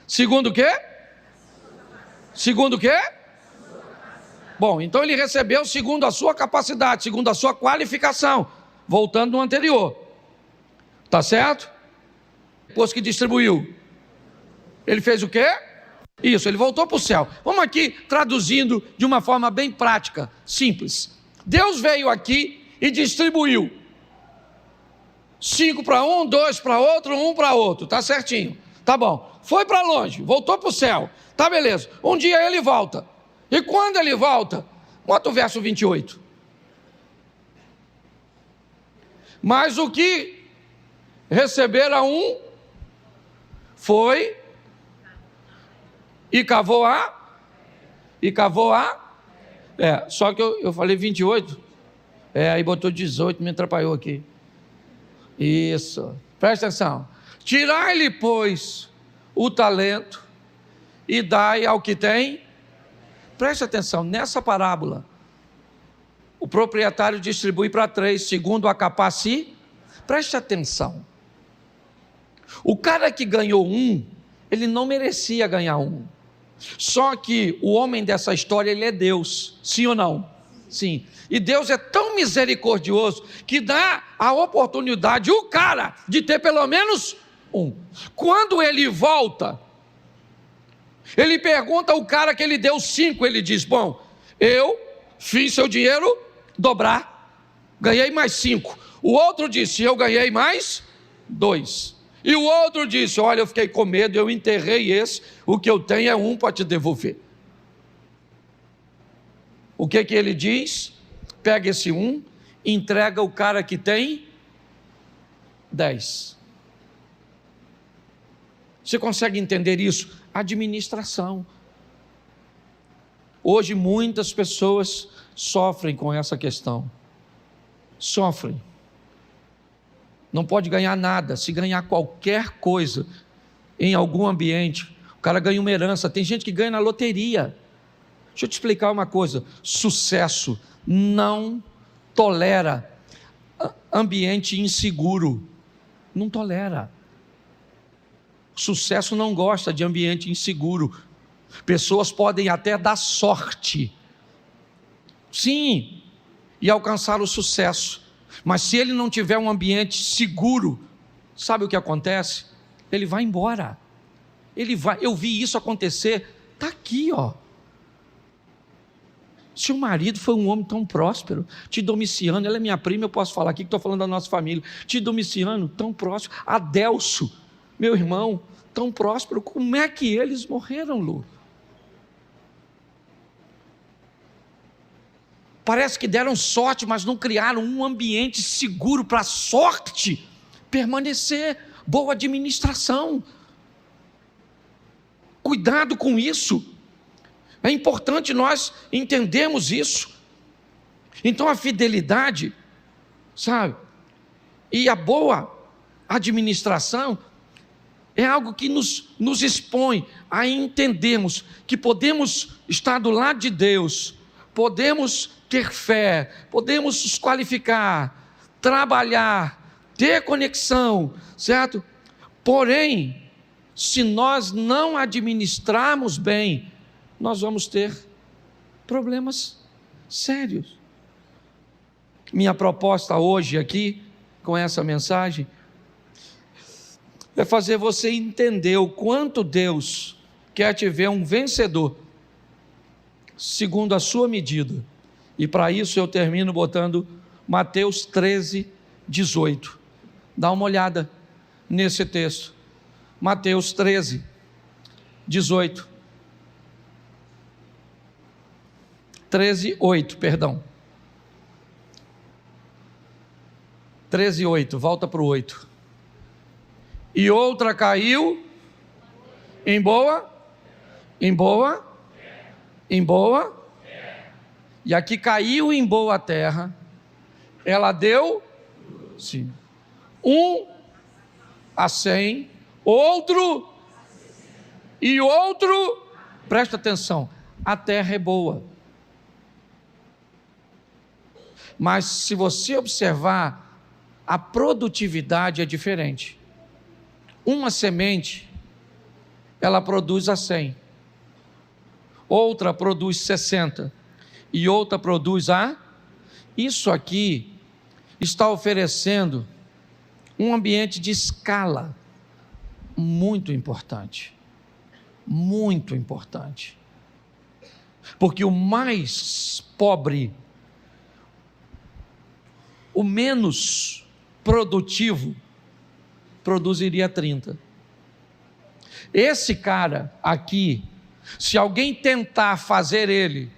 Segundo o quê? Segundo o quê? Bom, então ele recebeu segundo a sua capacidade, segundo a sua qualificação, voltando no anterior, tá certo? Depois que distribuiu, ele fez o quê? Isso, ele voltou para o céu. Vamos aqui traduzindo de uma forma bem prática, simples. Deus veio aqui e distribuiu 5 para um, 2 para outro, 1 para outro, tá certinho, tá bom, foi para longe, voltou para o céu, tá beleza, um dia ele volta, e quando ele volta, bota o verso 28, mas o que recebera um, foi e cavou só que eu falei 28, aí botou 18, me atrapalhou aqui. Isso, presta atenção. Tirai-lhe, pois, o talento e dai ao que tem. Presta atenção, nessa parábola, o proprietário distribui para 3, segundo a capacidade. Preste atenção. O cara que ganhou 1, ele não merecia ganhar 1. Só que o homem dessa história, ele é Deus, sim ou não? Sim. E Deus é tão misericordioso que dá a oportunidade, o cara, de ter pelo menos 1. Quando ele volta, ele pergunta ao cara que ele deu 5, ele diz: bom, eu fiz seu dinheiro dobrar, ganhei mais 5. O outro disse: eu ganhei mais 2. E o outro disse: olha, eu fiquei com medo, eu enterrei esse, o que eu tenho é 1 para te devolver. O que ele diz? Pega esse 1, entrega o cara que tem 10. Você consegue entender isso? Administração. Hoje muitas pessoas sofrem com essa questão. Sofrem. Não pode ganhar nada. Se ganhar qualquer coisa em algum ambiente, o cara ganha uma herança. Tem gente que ganha na loteria. Deixa eu te explicar uma coisa: sucesso não tolera ambiente inseguro, não tolera. Sucesso não gosta de ambiente inseguro. Pessoas podem até dar sorte, sim, e alcançar o sucesso, mas se ele não tiver um ambiente seguro, sabe o que acontece? Ele vai embora. Ele vai, eu vi isso acontecer, está aqui, ó. Seu marido foi um homem tão próspero, Tito Domiciano, ela é minha prima, eu posso falar aqui que estou falando da nossa família. Tito Domiciano, tão próspero. Adelso, meu irmão, tão próspero. Como é que eles morreram, Lu? Parece que deram sorte, mas não criaram um ambiente seguro para a sorte permanecer. Boa administração. Cuidado com isso. É importante nós entendermos isso. Então a fidelidade, sabe, e a boa administração é algo que nos expõe a entendermos que podemos estar do lado de Deus, podemos ter fé, podemos nos qualificar, trabalhar, ter conexão, certo? Porém, se nós não administrarmos bem, nós vamos ter problemas sérios. Minha proposta hoje aqui, com essa mensagem, é fazer você entender o quanto Deus quer te ver um vencedor, segundo a sua medida. E para isso eu termino botando Mateus 13, 18. Dá uma olhada nesse texto. Mateus 13, 18. 13, 8, perdão. 13, 8, volta para o 8. E outra caiu em boa, e aqui caiu em boa terra, ela deu, sim, 1 a 100, outro, e outro, presta atenção, a terra é boa. Mas se você observar, a produtividade é diferente. Uma semente, ela produz a 100. Outra produz 60. E outra produz a... Isso aqui está oferecendo um ambiente de escala muito importante. Muito importante. Porque o mais pobre, o menos produtivo, produziria 30. Esse cara aqui, se alguém tentar fazer ele,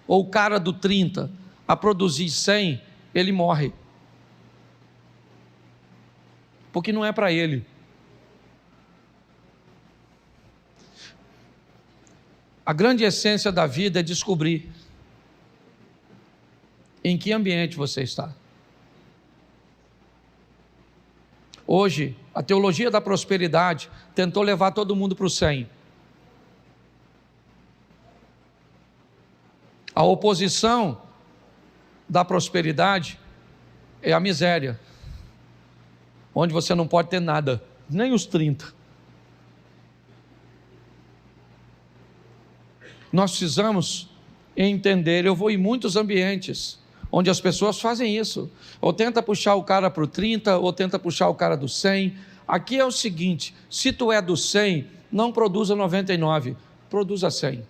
ou o cara do 30, a produzir 100, ele morre. Porque não é para ele. A grande essência da vida é descobrir em que ambiente você está. Hoje, a teologia da prosperidade tentou levar todo mundo para o 100. A oposição da prosperidade é a miséria, onde você não pode ter nada, nem os 30. Nós precisamos entender, eu vou em muitos ambientes onde as pessoas fazem isso, ou tenta puxar o cara para o 30, ou tenta puxar o cara do 100. Aqui é o seguinte, se tu é do 100, não produza 99, produza 100.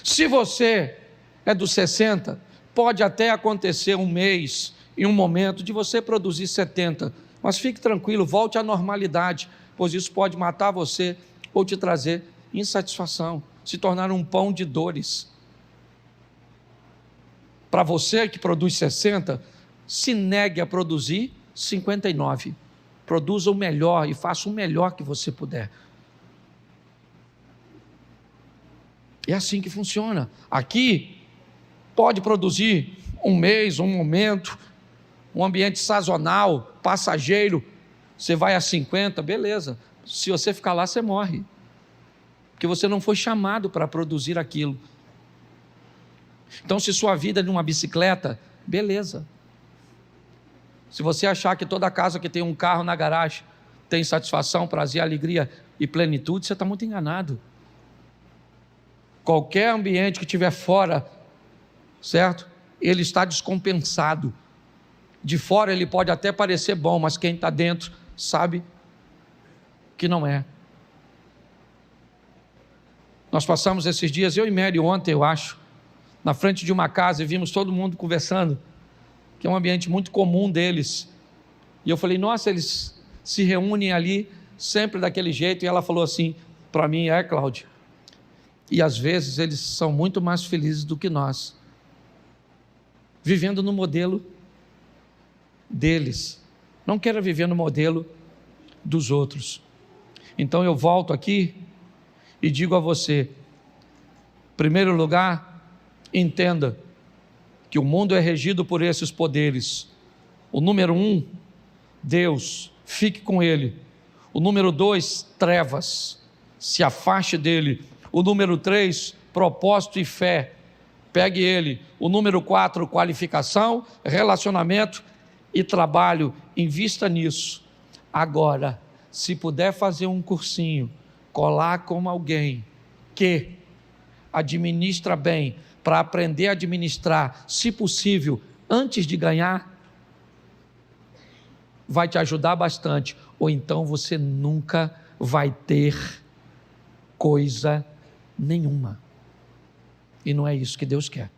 Se você é do 60, pode até acontecer um mês, em um momento, de você produzir 70, mas fique tranquilo, volte à normalidade, pois isso pode matar você, ou te trazer insatisfação, se tornar um pão de dores. Para você que produz 60, se negue a produzir 59. Produza o melhor e faça o melhor que você puder. É assim que funciona. Aqui, pode produzir um mês, um momento, um ambiente sazonal, passageiro. Você vai a 50, beleza. Se você ficar lá, você morre. Porque você não foi chamado para produzir aquilo. Então, se sua vida é numa bicicleta, beleza. Se você achar que toda casa que tem um carro na garagem tem satisfação, prazer, alegria e plenitude, você está muito enganado. Qualquer ambiente que estiver fora, certo? Ele está descompensado. De fora ele pode até parecer bom, mas quem está dentro sabe que não é. Nós passamos esses dias, eu e Mary ontem, eu acho, na frente de uma casa e vimos todo mundo conversando, que é um ambiente muito comum deles. E eu falei, nossa, eles se reúnem ali sempre daquele jeito. E ela falou assim para mim, Cláudio, e às vezes eles são muito mais felizes do que nós, vivendo no modelo deles. Não quero viver no modelo dos outros. Então eu volto aqui e digo a você, em primeiro lugar, entenda que o mundo é regido por esses poderes. O número 1, Deus, fique com Ele. O número 2, trevas, se afaste dele. O número 3, propósito e fé, pegue ele. O número 4, qualificação, relacionamento e trabalho, invista nisso. Agora, se puder fazer um cursinho, colar com alguém que administra bem, para aprender a administrar, se possível, antes de ganhar, vai te ajudar bastante, ou então você nunca vai ter coisa nenhuma. E não é isso que Deus quer.